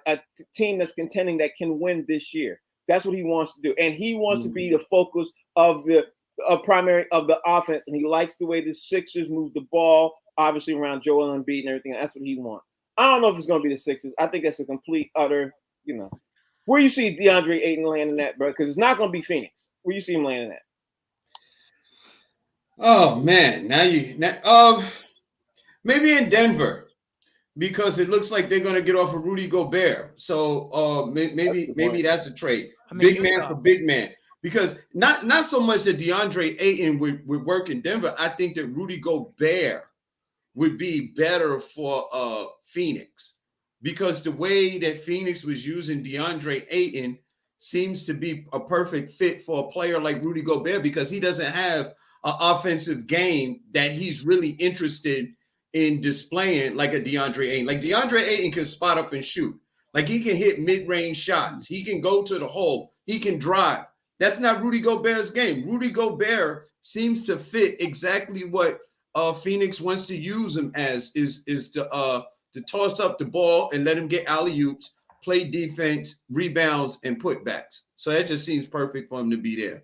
Speaker 1: a team that's contending, that can win this year. That's what he wants to do, and he wants to be the focus of the primary of the offense. And he likes the way the Sixers move the ball, obviously around Joel Embiid and everything. That's what he wants. I don't know if it's going to be the Sixers. I think that's a complete, utter, where you see DeAndre Ayton landing at, bro, because it's not going to be Phoenix. Where you see him landing at?
Speaker 2: Oh man, maybe in Denver, because it looks like they're going to get off of Rudy Gobert. So maybe that's a trade. I mean, big man for big man. Because not so much that DeAndre Ayton would work in Denver. I think that Rudy Gobert would be better for Phoenix, because the way that Phoenix was using DeAndre Ayton seems to be a perfect fit for a player like Rudy Gobert, because he doesn't have an offensive game that he's really interested in displaying like a DeAndre Ayton. Like, DeAndre Ayton can spot up and shoot. Like, he can hit mid-range shots. He can go to the hole. He can drive. That's not Rudy Gobert's game. Rudy Gobert seems to fit exactly what Phoenix wants to use him as, is to toss up the ball and let him get alley-oops, play defense, rebounds, and putbacks. So that just seems perfect for him to be there.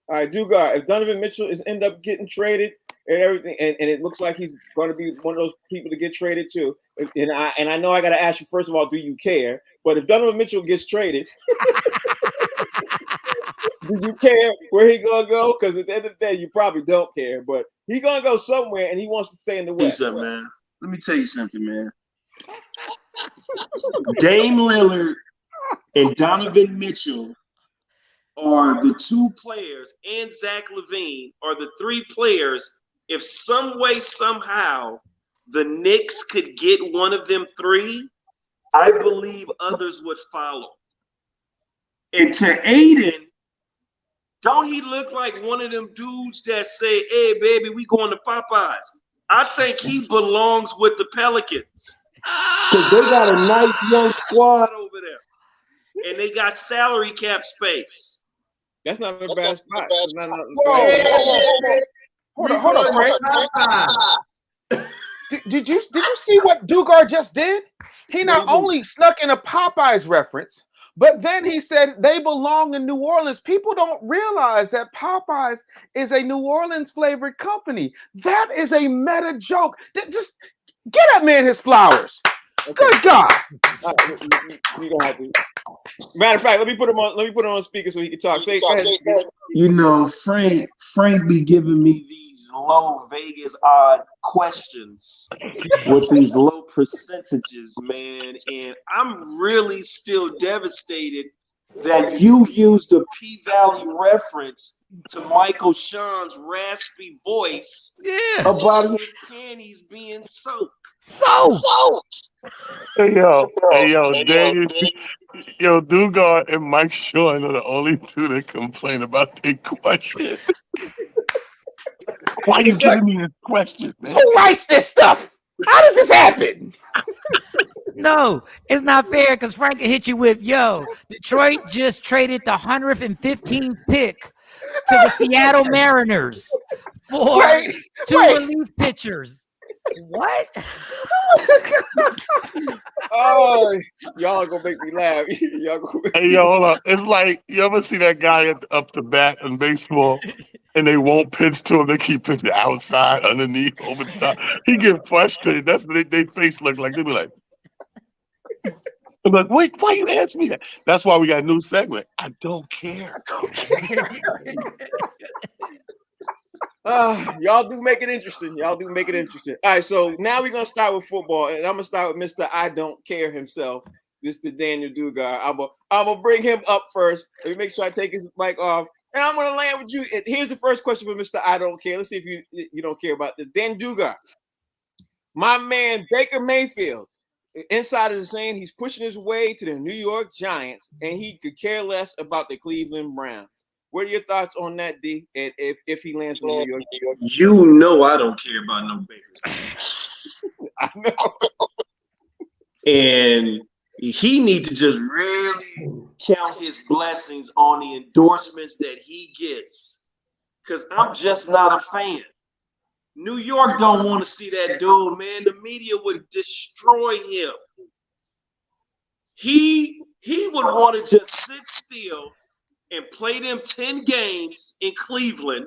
Speaker 1: All right, Dugar, if Donovan Mitchell end up getting traded and everything, and it looks like he's going to be one of those people to get traded too, and I know I got to ask you, first of all, do you care? But if Donovan Mitchell gets traded, do you care where he going to go? Because at the end of the day, you probably don't care, but he's going to go somewhere, and he wants to stay in the West.
Speaker 4: Man. Let me tell you something, man. Dame Lillard and Donovan Mitchell are the 2 players, and Zach LaVine are the 3 players. If some way, somehow, the Knicks could get one of them 3, I believe others would follow. And to Aiden, don't he look like one of them dudes that say, hey, baby, we going to Popeyes? I think he belongs with the Pelicans, because they got a nice young squad over there, and they got salary cap space.
Speaker 1: That's not a bad spot.
Speaker 6: Hold on, Frank. Did you see what Dugar just did? He not only snuck in a Popeyes reference, but then he said they belong in New Orleans. People don't realize that Popeyes is a New Orleans flavored company. That is a meta joke. Just get that man his flowers. Okay. Good God.
Speaker 1: We gonna have to. Matter of fact, let me put him on speaker so he can talk. Say,
Speaker 4: Frank be giving me these low Vegas odd questions with these low percentages, man, and I'm really still devastated that you used a P-Valley reference to Michael Sean's raspy voice
Speaker 3: Yeah.
Speaker 4: about his panties being soaked.
Speaker 3: So
Speaker 5: Hey yo, Daniel, yo, Dugard and Mike Sean are the only two that complain about their question. Why you giving me this question, man?
Speaker 6: Who writes this stuff? How does this happen?
Speaker 3: no, it's not fair because Frank can hit you with, yo, Detroit just traded the 115th pick to the Seattle Mariners for
Speaker 6: Wait,
Speaker 3: two
Speaker 6: wait.
Speaker 3: relief pitchers. What?
Speaker 1: Oh, y'all are gonna make me laugh. Y'all gonna make
Speaker 5: Hey, yo, hold on. It's like, you ever see that guy up to bat in baseball and they won't pitch to him? They keep pitching outside, underneath, over the top. He get frustrated. That's what they face look like. They be like, I'm like, wait, why you ask me that? That's why we got a new segment. I don't care.
Speaker 1: y'all do make it interesting. Y'all do make it interesting. All right, so now we're gonna start with football, and I'm gonna start with Mr. I Don't Care himself, Mr. Daniel Dugard. I'm gonna bring him up first. Let me make sure I take his mic off, and I'm gonna land with you. Here's the first question for Mr. I Don't Care. Let's see if you don't care about this. Dan Dugard, my man Baker Mayfield. Insiders are saying he's pushing his way to the New York Giants, and he could care less about the Cleveland Browns. What are your thoughts on that, D? And if he lands in New York?
Speaker 4: You know I don't care about no Baker.
Speaker 1: I know.
Speaker 4: And he needs to just really count his blessings on the endorsements that he gets. Because I'm just not a fan. New York don't want to see that dude, man. The media would destroy him. He would want to just sit still and play them 10 games in Cleveland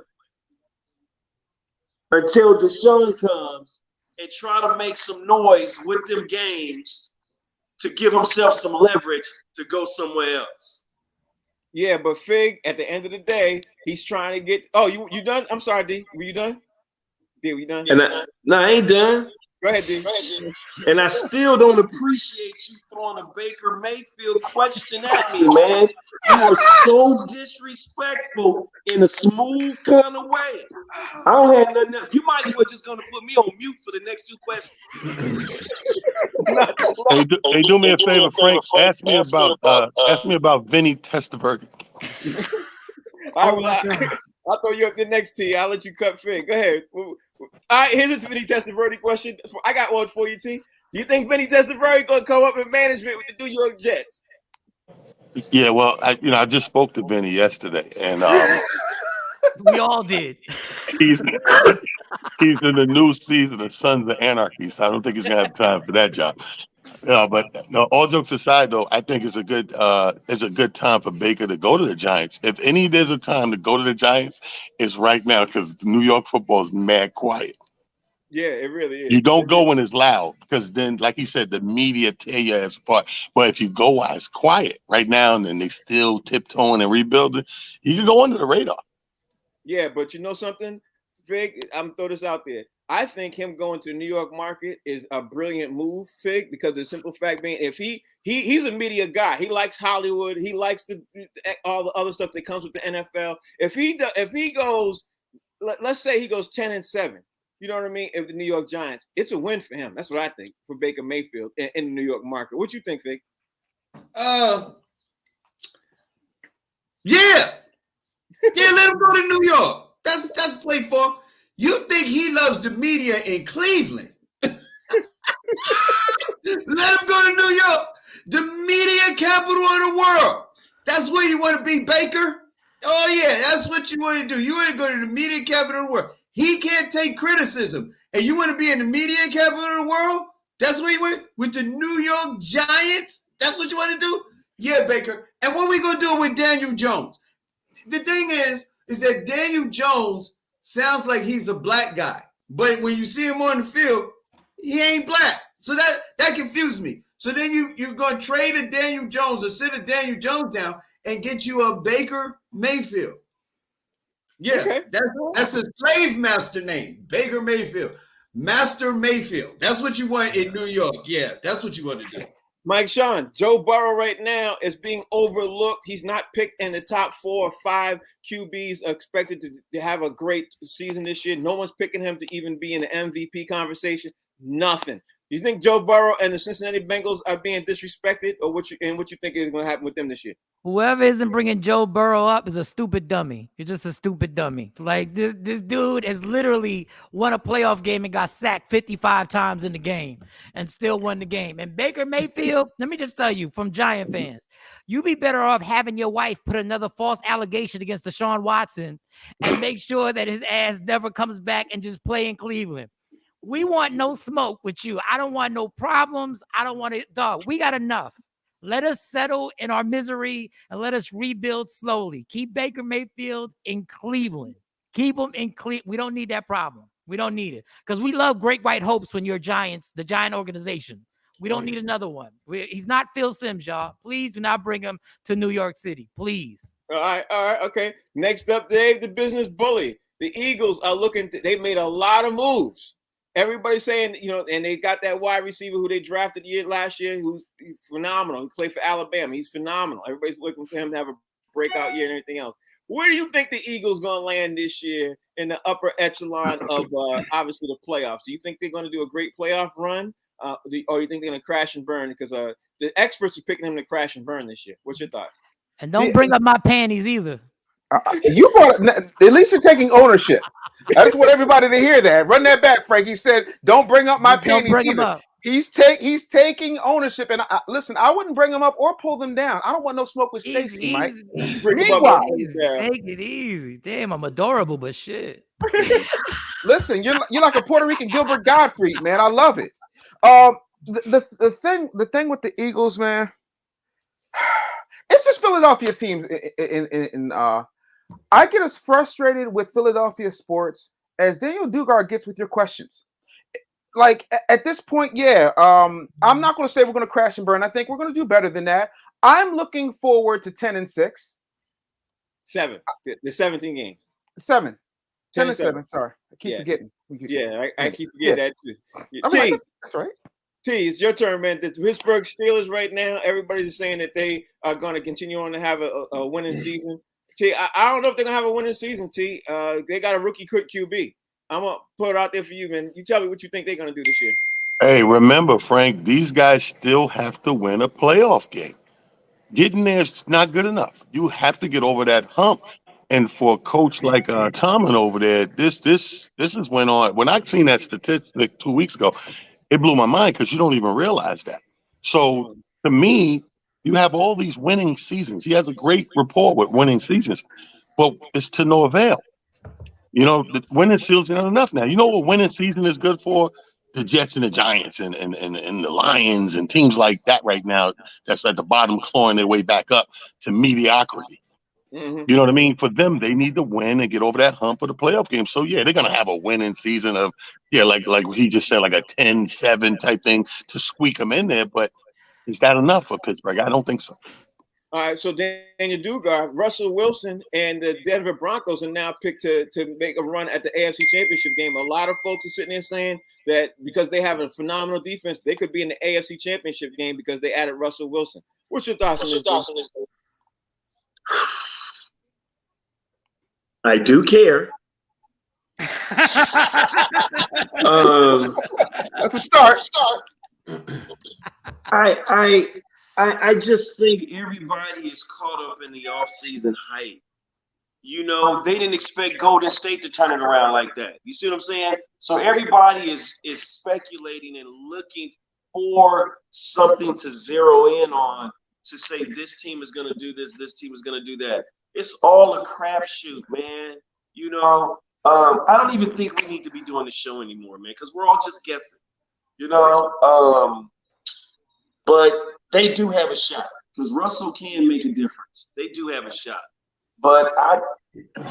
Speaker 4: until Deshaun comes and try to make some noise with them games to give himself some leverage to go somewhere else.
Speaker 1: Yeah, but Fig, at the end of the day, he's trying to get. Oh, you done? I'm sorry, D. Were you done? D, were you done?
Speaker 4: And I ain't done.
Speaker 1: Go ahead, D.
Speaker 4: And I still don't appreciate you throwing a Baker Mayfield question at me, man. You are so disrespectful in a smooth kind of way. I don't have nothing else. You might as well just going to put me on mute for the next two questions.
Speaker 5: Hey, do me a favor, Frank. Ask me about Vinny Testaverde.
Speaker 1: I'll throw you up the next T. I'll let you cut Fig. Go ahead. All right, here's a Vinny Testaverde question. I got one for you, T. Do you think Vinny Testaverde gonna come up in management with the New York Jets?
Speaker 5: Yeah, well, I just spoke to Vinny yesterday, and
Speaker 3: We all did.
Speaker 5: he's in the new season of Sons of Anarchy, so I don't think he's gonna have time for that job. But no, all jokes aside, though, I think it's a good time for Baker to go to the Giants. If there's a time to go to the Giants, it's right now because New York football is mad quiet.
Speaker 1: Yeah, it really is.
Speaker 5: You don't go when it's loud because then, like he said, the media tear your ass apart. But if you go while it's quiet right now and they still tiptoeing and rebuilding, you can go under the radar.
Speaker 1: Yeah, but you know something, Fig? I'm gonna throw this out there. I think him going to the New York market is a brilliant move, Fig, because the simple fact being, if he's a media guy, he likes Hollywood, he likes all the other stuff that comes with the NFL. If he goes, let's say he goes 10-7, you know what I mean? If the New York Giants, it's a win for him. That's what I think for Baker Mayfield in the New York market. What you think, Fig?
Speaker 2: Yeah, let him go to New York. That's played for. You think he loves the media in Cleveland? Let him go to New York, the media capital of the world. That's where you want to be, Baker. Oh yeah, that's what you want to do. You want to go to the media capital of the world. He can't take criticism, and you want to be in the media capital of the world. That's where you want with the New York Giants. That's what you want to do. Yeah, Baker. And what we gonna do with Daniel Jones? The thing is that Daniel Jones sounds like he's a black guy, but when you see him on the field, he ain't black. So that confused me. So then you're gonna trade a Daniel Jones or sit a Daniel Jones down and get you a Baker Mayfield. Yeah, okay. That's a slave master name, Baker Mayfield, Master Mayfield. That's what you want in New York. Yeah, that's what you want to do.
Speaker 1: Mike Sean, Joe Burrow right now is being overlooked. He's not picked in the top 4 or 5 QBs expected to have a great season this year. No one's picking him to even be in the MVP conversation. Nothing. You think Joe Burrow and the Cincinnati Bengals are being disrespected, or what you think is going to happen with them this year?
Speaker 3: Whoever isn't bringing Joe Burrow up is a stupid dummy. You're just a stupid dummy. Like this dude has literally won a playoff game and got sacked 55 times in the game and still won the game. And Baker Mayfield, let me just tell you, from Giant fans, you'd be better off having your wife put another false allegation against Deshaun Watson and make sure that his ass never comes back and just play in Cleveland. We want no smoke with you. I don't want no problems. I don't want it, dog. We got enough. Let us settle in our misery and let us rebuild slowly. Keep Baker Mayfield in Cleveland. Keep him in Cleveland. We don't need that problem. We don't need it because we love Great White Hopes when you're Giants, the Giant organization. We don't need another one. He's not Phil Simms, y'all. Please do not bring him to New York City. Please.
Speaker 1: All right, okay. Next up, Dave, the business bully. The Eagles are they made a lot of moves. Everybody's saying, and they got that wide receiver who they drafted last year, who's phenomenal. He played for Alabama. He's phenomenal. Everybody's looking for him to have a breakout year and everything else. Where do you think the Eagles going to land this year in the upper echelon of obviously the playoffs? Do you think they're going to do a great playoff run, or do you think they're going to crash and burn? Because the experts are picking them to crash and burn this year. What's your thoughts?
Speaker 3: And don't bring up my panties either.
Speaker 6: You brought it, at least you're taking ownership. I just want everybody to hear that. Run that back, Frank. He said, "Don't bring up my panties either." He's taking ownership. And listen, I wouldn't bring them up or pull them down. I don't want no smoke with Stacey, Mike. Meanwhile,
Speaker 3: take it easy. Damn, I'm adorable, but shit.
Speaker 6: Listen, you're like a Puerto Rican Gilbert Gottfried, man. I love it. The thing with the Eagles, man, it's just Philadelphia teams. I get as frustrated with Philadelphia sports as Daniel Dugard gets with your questions. Like at this point, I'm not going to say we're going to crash and burn. I think we're going to do better than that. I'm looking forward to 10-6.
Speaker 1: 7. The 17 games.
Speaker 6: 7. 10-7. Sorry, I keep forgetting.
Speaker 1: I keep forgetting that too.
Speaker 6: T, that's right.
Speaker 1: T, it's your turn, man. The Pittsburgh Steelers right now, everybody's saying that they are going to continue on to have a winning season. T, I don't know if they're going to have a winning season, T. They got a rookie QB. I'm going to put it out there for you, man. You tell me what you think they're going to do this year.
Speaker 5: Hey, remember, Frank, these guys still have to win a playoff game. Getting there is not good enough. You have to get over that hump. And for a coach like Tomlin over there, this is went on. When I seen that statistic 2 weeks ago, it blew my mind because you don't even realize that. So to me, you have all these winning seasons. He has a great rapport with winning seasons, but it's to no avail. The winning season's not enough now. You know what winning season is good for? The Jets and the Giants and the Lions and teams like that right now that's at the bottom clawing their way back up to mediocrity. Mm-hmm. You know what I mean? For them, they need to win and get over that hump of the playoff game. So, they're going to have a winning season of, like he just said, like a 10-7 type thing to squeak them in there. But is that enough for Pittsburgh? I don't think so.
Speaker 1: All right, so Daniel Dugard, Russell Wilson, and the Denver Broncos are now picked to make a run at the AFC Championship game. A lot of folks are sitting there saying that because they have a phenomenal defense, they could be in the AFC Championship game because they added Russell Wilson. What's your thoughts on this?
Speaker 4: I do care.
Speaker 6: That's a start.
Speaker 4: I just think everybody is caught up in the offseason hype. They didn't expect Golden State to turn it around like that. You see what I'm saying? So everybody is speculating and looking for something to zero in on to say this team is going to do this team is going to do that. It's all a crapshoot, man. I don't even think we need to be doing the show anymore, man, because we're all just guessing. But they do have a shot because Russell can make a difference. They do have a shot. But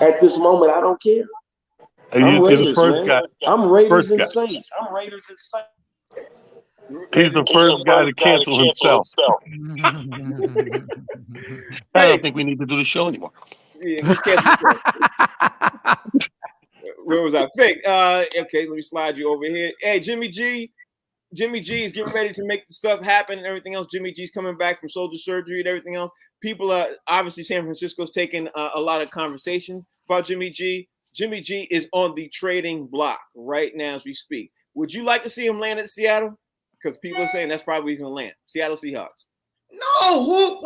Speaker 4: at this moment, I don't care. I'm Raiders, man. I'm Raiders and Saints. I'm Raiders and Saints.
Speaker 5: He's the first guy to cancel himself. I don't think we need to do the show anymore.
Speaker 1: Yeah, he's canceled. Where was I? Fake. Okay, let me slide you over here. Hey, Jimmy G, Jimmy G is getting ready to make the stuff happen and everything else. Jimmy G's coming back from shoulder surgery and everything else. People are obviously San Francisco's taking a lot of conversations about Jimmy G. Jimmy G is on the trading block right now as we speak. Would you like to see him land at Seattle? Because people are saying that's probably where he's going to land. Seattle Seahawks.
Speaker 2: No,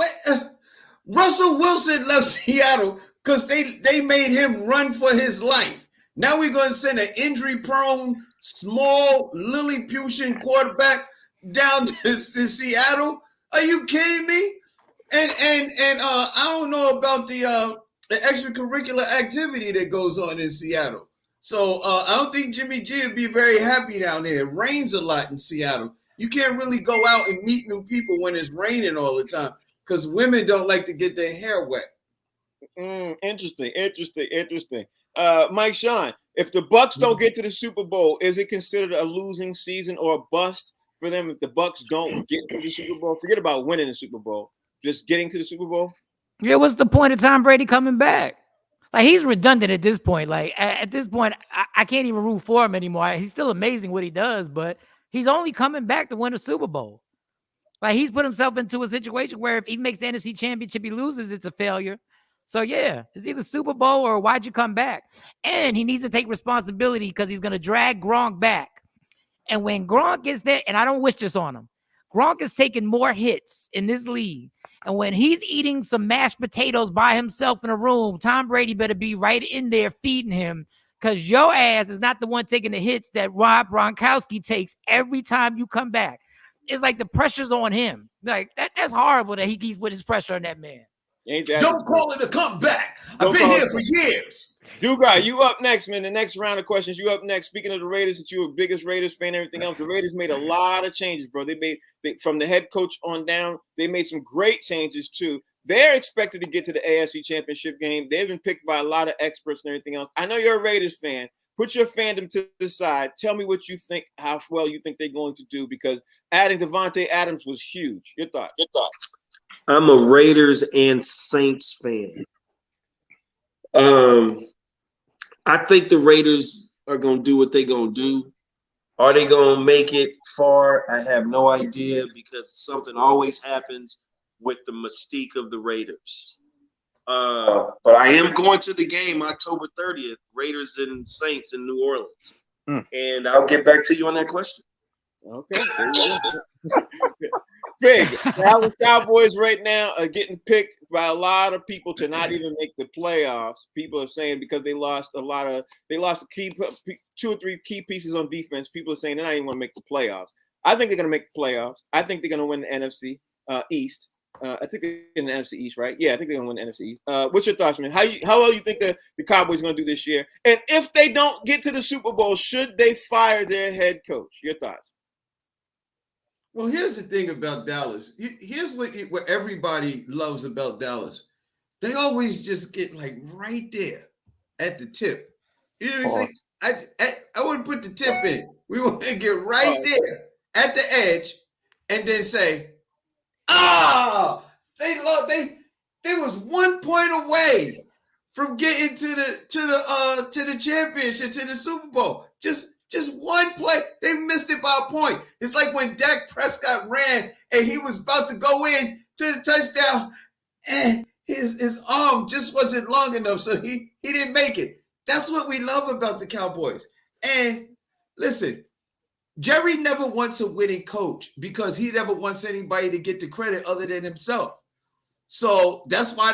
Speaker 2: Russell Wilson left Seattle because they made him run for his life. Now we're going to send an injury-prone, small, Lilliputian quarterback down to Seattle. Are you kidding me? And I don't know about the extracurricular activity that goes on in Seattle. So I don't think Jimmy G would be very happy down there. It rains a lot in Seattle. You can't really go out and meet new people when it's raining all the time because women don't like to get their hair wet.
Speaker 1: Interesting. Mike Sean, if the Bucks don't get to the Super Bowl, is it considered a losing season or a bust for them if the Bucks don't get to the Super Bowl? Forget about winning the Super Bowl. Just getting to the Super Bowl?
Speaker 3: Yeah, what's the point of Tom Brady coming back? Like, he's redundant at this point. Like, at this point, I can't even root for him anymore. He's still amazing what he does, but he's only coming back to win a Super Bowl. Like, he's put himself into a situation where if he makes the NFC Championship, he loses, it's a failure. So, yeah, it's either Super Bowl or why'd you come back? And he needs to take responsibility because he's going to drag Gronk back. And when Gronk gets there, and I don't wish this on him, Gronk is taking more hits in this league. And when he's eating some mashed potatoes by himself in a room, Tom Brady better be right in there feeding him because your ass is not the one taking the hits that Rob Gronkowski takes every time you come back. It's like the pressure's on him. Like, that's horrible that he keeps putting his pressure on that man.
Speaker 2: Don't call it a comeback. I've been here for years.
Speaker 1: Dugai, you up next, man. The next round of questions, you up next. Speaking of the Raiders, since you're a biggest Raiders fan and everything else, the Raiders made a lot of changes, bro. They made from the head coach on down. They made some great changes too. They're expected to get to the AFC Championship game. They've been picked by a lot of experts and everything else. I know you're a Raiders fan. Put your fandom to the side. Tell me what you think, how well you think they're going to do, because adding Devontae Adams was huge. Your thoughts?
Speaker 4: I'm a Raiders and Saints fan. I think the Raiders are going to do what they're going to do. Are they going to make it far? I have no idea because something always happens with the mystique of the Raiders. But I am going to the game October 30th, Raiders and Saints in New Orleans. And I'll get back to you on that question.
Speaker 1: Okay. There you go. Big. Dallas Cowboys right now are getting picked by a lot of people to not even make the playoffs. People are saying because they lost key 2 or 3 key pieces on defense. People are saying they're not even going to make the playoffs. I think they're going to make the playoffs. I think they're going to win the NFC East. I think they're in the NFC East, right? Yeah, I think they're going to win the NFC East. What's your thoughts, man? How well you think the Cowboys are going to do this year? And if they don't get to the Super Bowl, should they fire their head coach? Your thoughts?
Speaker 2: Well, here's the thing about Dallas. Here's what everybody loves about Dallas. They always just get like right there at the tip. You know what I'm saying? I wouldn't put the tip in. We want to get right there at the edge and then say, they was 1 point away from getting to the championship, to the Super Bowl. Just one play, they missed it by a point. It's like when Dak Prescott ran and he was about to go in to the touchdown and his arm just wasn't long enough, so he didn't make it. That's what we love about the Cowboys. And listen, Jerry never wants a winning coach because he never wants anybody to get the credit other than himself. So that's why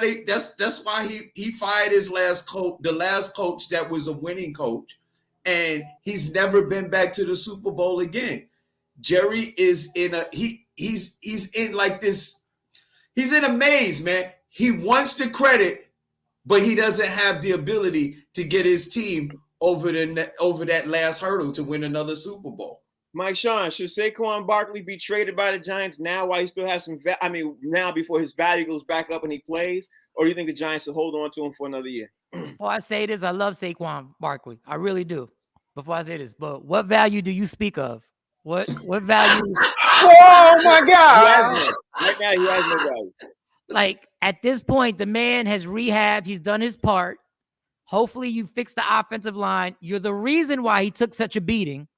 Speaker 2: he fired his last coach, the last coach that was a winning coach. And he's never been back to the Super Bowl again. Jerry is in he's in like this. He's in a maze, man. He wants the credit, but he doesn't have the ability to get his team over that last hurdle to win another Super Bowl.
Speaker 1: Mike Sean, should Saquon Barkley be traded by the Giants now while he still has some now before his value goes back up and he plays? Or do you think the Giants should hold on to him for another year?
Speaker 3: Well, I say this, I love Saquon Barkley. I really do. Before I say this, but what value do you speak of? What value?
Speaker 6: Oh my God!
Speaker 1: Right now, he has no value.
Speaker 3: Like, at this point, the man has rehabbed. He's done his part. Hopefully, you fix the offensive line. You're the reason why he took such a beating.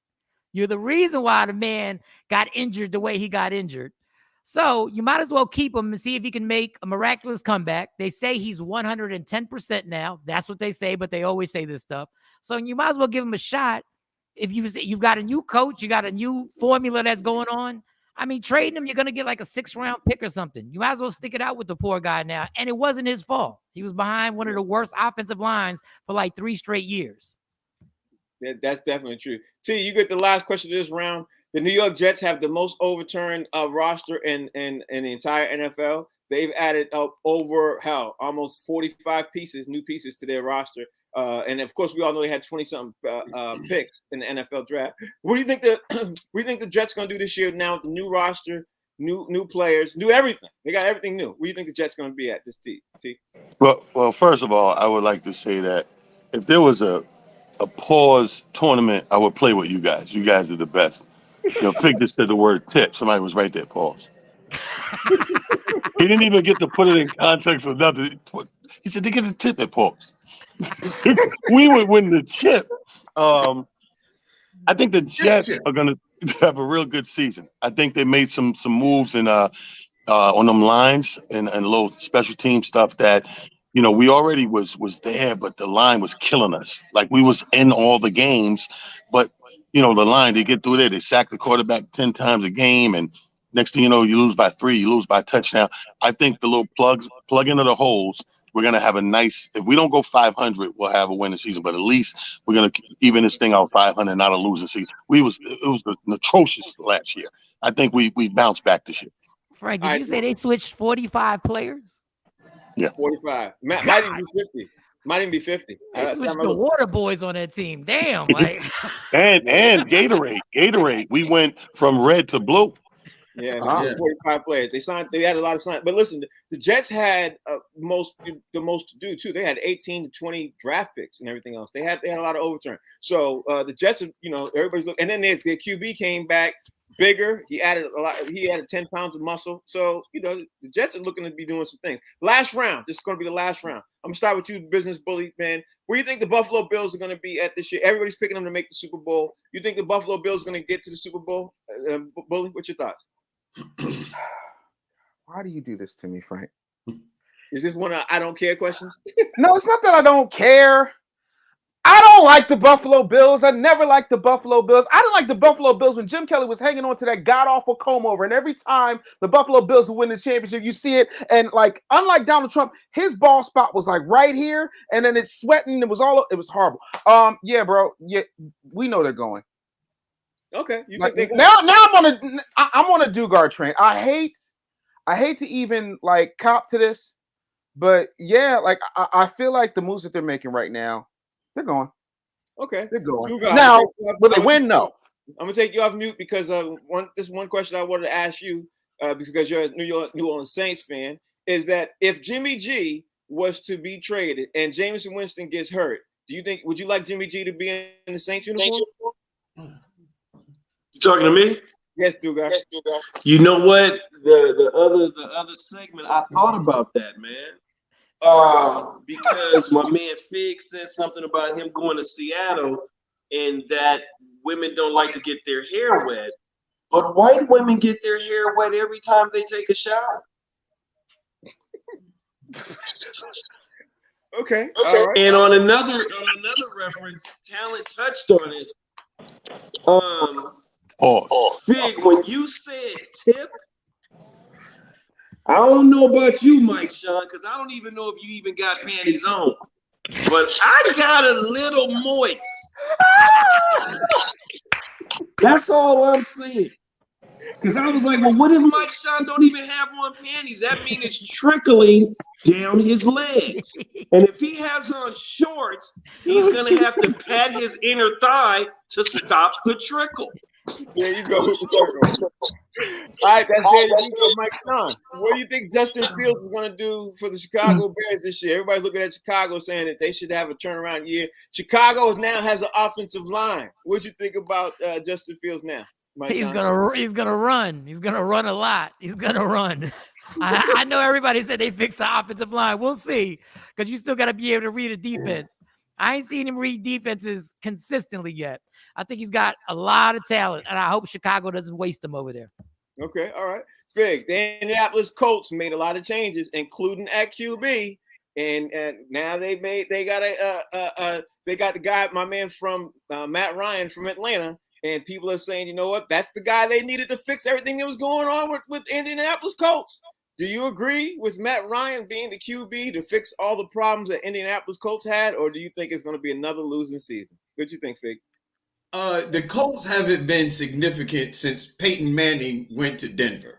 Speaker 3: You're the reason why the man got injured the way he got injured. So you might as well keep him and see if he can make a miraculous comeback. They say he's 110% now. That's what they say, but they always say this stuff. So you might as well give him a shot. If you've got a new coach, you got a new formula that's going on. I mean, trading him, you're going to get like a 6th-round pick or something. You might as well stick it out with the poor guy now. And it wasn't his fault. He was behind one of the worst offensive lines for like 3 straight years.
Speaker 1: That's definitely true. T, you get the last question of this round. The New York Jets have the most overturned roster in the entire NFL. They've added up over almost 45 new pieces to their roster. And of course, we all know they had 20-something picks in the NFL draft. What do you think the Jets going to do this year now with the new roster, new players, new everything? They got everything new. Where do you think the Jets going to be at this T?
Speaker 5: Well, first of all, I would like to say that if there was a pause tournament, I would play with you guys. You guys are the best. Fig just said the word tip. Somebody was right there. Pause. He didn't even get to put it in context or nothing. He said they get a tip at pause. We would win the chip. I think the Jets are going to have a real good season. I think they made some moves in on them lines and a little special team stuff that, we already was there, but the line was killing us. Like we was in all the games, but the line, they get through there, they sack the quarterback 10 times a game, and next thing you know, you lose by 3, you lose by a touchdown. I think the little plug into the holes, we're gonna have a nice. If we don't go 500, we'll have a winning season. But at least we're gonna even this thing out 500, not a losing season. It was atrocious last year. I think we bounced back this year.
Speaker 3: Frank, did you say they switched 45 players?
Speaker 5: Yeah,
Speaker 1: 45. Might even be 50. Might even be 50.
Speaker 3: They switched the water boys on that team. Damn, like.
Speaker 5: and Gatorade. We went from red to blue.
Speaker 1: Yeah, 45 players. They had a lot of sign. But listen, the Jets had the most to do too. They had 18 to 20 draft picks and everything else. They had a lot of overturn. So the Jets, everybody's looking. And then their QB came back bigger. He added a lot. He added 10 pounds of muscle. So the Jets are looking to be doing some things. Last round. This is going to be the last round. I'm gonna start with you, business bully man. Where do you think the Buffalo Bills are going to be at this year? Everybody's picking them to make the Super Bowl. You think the Buffalo Bills are going to get to the Super Bowl? Bully, what's your thoughts?
Speaker 6: Why do you do this to me, Frank?
Speaker 1: Is this one of I don't care questions?
Speaker 6: No, it's not that I don't care. I don't like the Buffalo Bills. I never liked the Buffalo Bills. I didn't like the Buffalo Bills when Jim Kelly was hanging on to that god-awful comb over. And every time the Buffalo Bills would win the championship, you see it. And like, unlike Donald Trump, his ball spot was like right here. And then it's sweating. It was horrible. Yeah, bro. Yeah, we know they're going.
Speaker 1: Okay.
Speaker 6: Now I'm on a Dugard train. I hate to even like cop to this, but yeah, like I feel like the moves that they're making right now, they're going.
Speaker 1: Okay.
Speaker 6: They're going.
Speaker 1: Dugard,
Speaker 6: Now, will they win? No.
Speaker 1: I'm gonna take you off mute because one question I wanted to ask you, because you're a New Orleans Saints fan, is that if Jimmy G was to be traded and Jameson Winston gets hurt, would you like Jimmy G to be in the Saints uniform?
Speaker 4: You talking to me?
Speaker 1: Yes, Dugard.
Speaker 4: You know what? The other segment, I thought about that, man. Because my man Fig said something about him going to Seattle and that women don't like to get their hair wet. But white women get their hair wet every time they take a shower.
Speaker 1: Okay. All right.
Speaker 4: And on another reference, Talent touched on it. Fig, when you said tip, I don't know about you, Mike Sean, because I don't even know if you even got panties on. But I got a little moist. That's all I'm saying. Because I was like, well, what if Mike Sean don't even have on panties? That means it's trickling down his legs. And if he has on shorts, he's going to have to pat his inner thigh to stop the trickle.
Speaker 1: There you go. All right, that's it. Mike Sean. What do you think Justin Fields is going to do for the Chicago Bears this year? Everybody's looking at Chicago saying that they should have a turnaround year. Chicago now has an offensive line. What do you think about Justin Fields now?
Speaker 3: He's gonna run. He's gonna run a lot. He's gonna run. I know everybody said they fixed the offensive line. We'll see, because you still got to be able to read a defense. I ain't seen him read defenses consistently yet. I think he's got a lot of talent, and I hope Chicago doesn't waste him over there.
Speaker 1: Okay, all right. Fig, the Indianapolis Colts made a lot of changes, including at QB, and now they got the guy, my man from Matt Ryan from Atlanta, and people are saying, you know what, that's the guy they needed to fix everything that was going on with Indianapolis Colts. Do you agree with Matt Ryan being the QB to fix all the problems that Indianapolis Colts had, or do you think it's going to be another losing season? What do you think, Fig?
Speaker 2: The Colts haven't been significant since Peyton Manning went to Denver.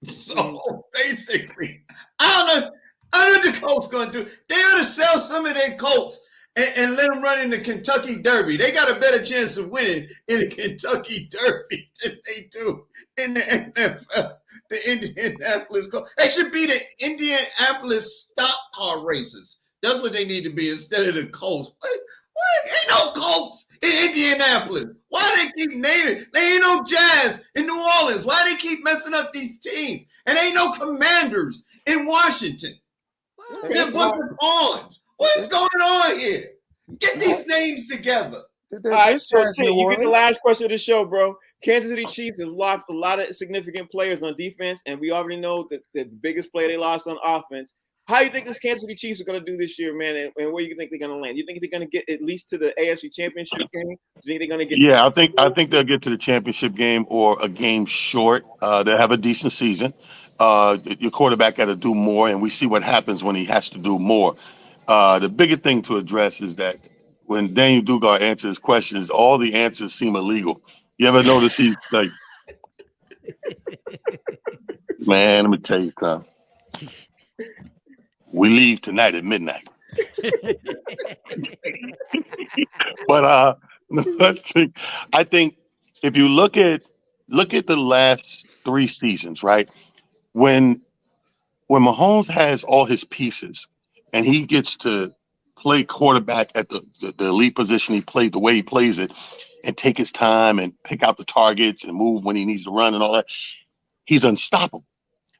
Speaker 2: So basically, I don't know what the Colts going to do. They ought to sell some of their Colts and let them run in the Kentucky Derby. They got a better chance of winning in the Kentucky Derby than they do in the NFL. The Indianapolis Colts. They should be the Indianapolis stock car races. That's what they need to be instead of the Colts. What? Ain't no Colts in Indianapolis. Why they keep naming? They ain't no Jazz in New Orleans. Why they keep messing up these teams? And ain't no Commanders in Washington. They're a bunch of pawns. What is going on here? Get these names together.
Speaker 1: All right, so T, you get the last question of the show, bro. Kansas City Chiefs have lost a lot of significant players on defense, and we already know that the biggest player they lost on offense. How do you think this Kansas City Chiefs are going to do this year, man? And where do you think they're going to land? You think they're going to get at least to the AFC Championship game? Do you think they're going to get?
Speaker 5: Yeah, I think they'll get to the championship game or a game short. They'll have a decent season. Your quarterback got to do more, and we see what happens when he has to do more. The bigger thing to address is that when Daniel Dugar answers questions, all the answers seem illegal. You ever notice he's like, man, let me tell you something. We leave tonight at midnight. But I think if you look at the last 3 seasons, right? When Mahomes has all his pieces and he gets to play quarterback at the elite position he played, the way he plays it, and take his time and pick out the targets and move when he needs to run and all that, he's unstoppable.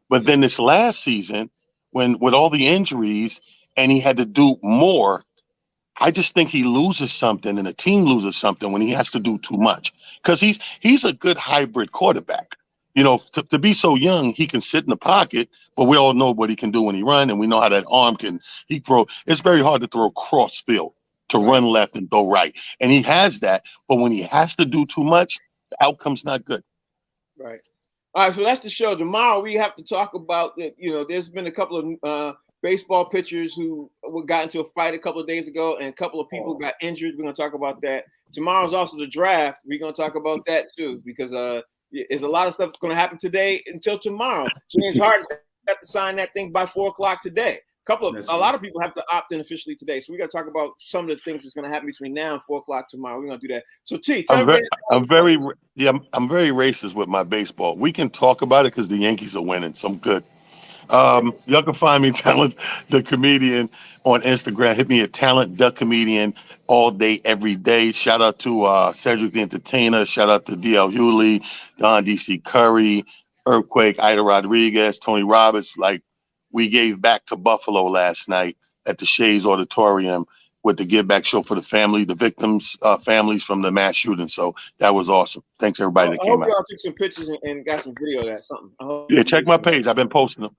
Speaker 5: But then this last season, when with all the injuries and he had to do more, I just think he loses something and the team loses something when he has to do too much. Because he's a good hybrid quarterback. You know, to be so young, he can sit in the pocket, but we all know what he can do when he runs, and we know how that arm he throw. It's very hard to throw cross field, to run left and go right. And he has that, but when he has to do too much, the outcome's not good.
Speaker 1: Right. All right, so that's the show. Tomorrow we have to talk about, there's been a couple of baseball pitchers who got into a fight a couple of days ago, and a couple of people got injured. We're going to talk about that. Tomorrow's also the draft. We're going to talk about that too, because there's a lot of stuff that's going to happen today until tomorrow. James Harden got to sign that thing by 4:00 today. A lot of people have to opt in officially today, so we got to talk about some of the things that's going to happen between now and 4:00 tomorrow. We're going to do that. So T,
Speaker 5: I'm very racist with my baseball. We can talk about it because the Yankees are winning, so I'm good. Y'all can find me Talent the Comedian on Instagram. Hit me at Talent the Comedian all day, every day. Shout out to Cedric the Entertainer. Shout out to DL Hewley, Don DC Curry, Earthquake, Ida Rodriguez, Tony Roberts. Like, we gave back to Buffalo last night at the Shays Auditorium with the Give Back show for the family, the victims' families from the mass shooting. So that was awesome. Thanks everybody that came out.
Speaker 1: I hope y'all took some pictures and got some video of that. Something.
Speaker 5: Yeah, check my page. I've been posting them.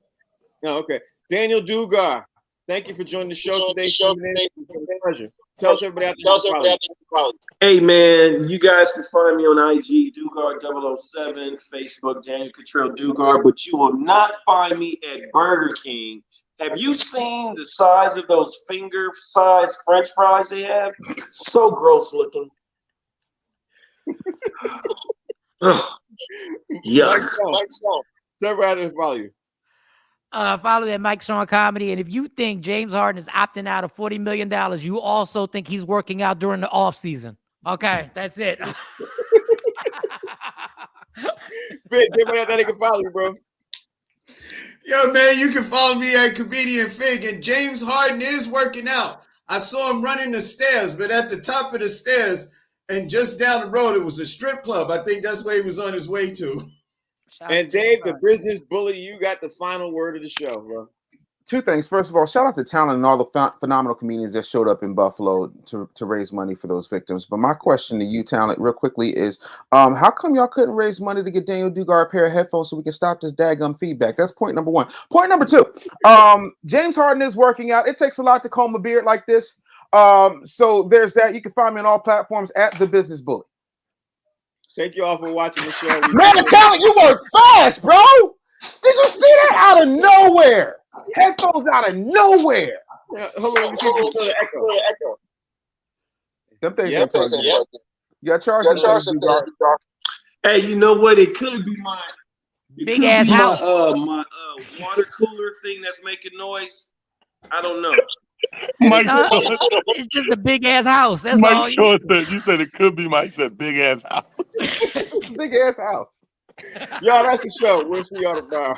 Speaker 1: Oh, okay. Daniel Dugar, thank you for joining the show today. It's a pleasure. Tell us everybody out.
Speaker 4: Hey man, you guys can find me on IG, Dugar007, Facebook, Daniel Cottrell Dugar, but you will not find me at Burger King. Have you seen the size of those finger-sized French fries they have? So gross looking. Yuck.
Speaker 1: Tell everybody to follow you.
Speaker 3: Follow that Mike Sean Comedy. And if you think James Harden is opting out of $40 million, you also think he's working out during the off season. Okay, that's it.
Speaker 1: Fig, everybody that can follow you, bro.
Speaker 2: Yo, man, you can follow me at Comedian Fig. And James Harden is working out. I saw him running the stairs, but at the top of the stairs and just down the road, it was a strip club. I think that's where he was on his way to.
Speaker 1: And Dave, the business bully, you got the final word of the show, bro.
Speaker 6: Two things. First of all, shout out to Talent and all the phenomenal comedians that showed up in Buffalo to raise money for those victims. But my question to you, Talent, real quickly is, how come y'all couldn't raise money to get Daniel Dugar a pair of headphones so we can stop this daggum feedback? That's point number one. Point number two, James Harden is working out. It takes a lot to comb a beard like this. So there's that. You can find me on all platforms at The Business Bully.
Speaker 1: Thank you all for watching the show.
Speaker 6: Man, Talent, you work fast, bro. Did you see that out of nowhere? Headphones out of nowhere.
Speaker 1: Yeah, hold on, let me see if there's still an echo.
Speaker 6: Them things
Speaker 1: Yep.
Speaker 6: you got charged.
Speaker 4: Hey, you know what? It could be my
Speaker 3: Big ass house.
Speaker 4: My water cooler thing that's making noise. I don't know.
Speaker 5: Mike,
Speaker 3: It's just a big ass house. That's all.
Speaker 5: Mike Short said, you said it could be Mike said big ass house.
Speaker 6: Big ass house.
Speaker 1: Y'all, that's the show. We'll see y'all tomorrow.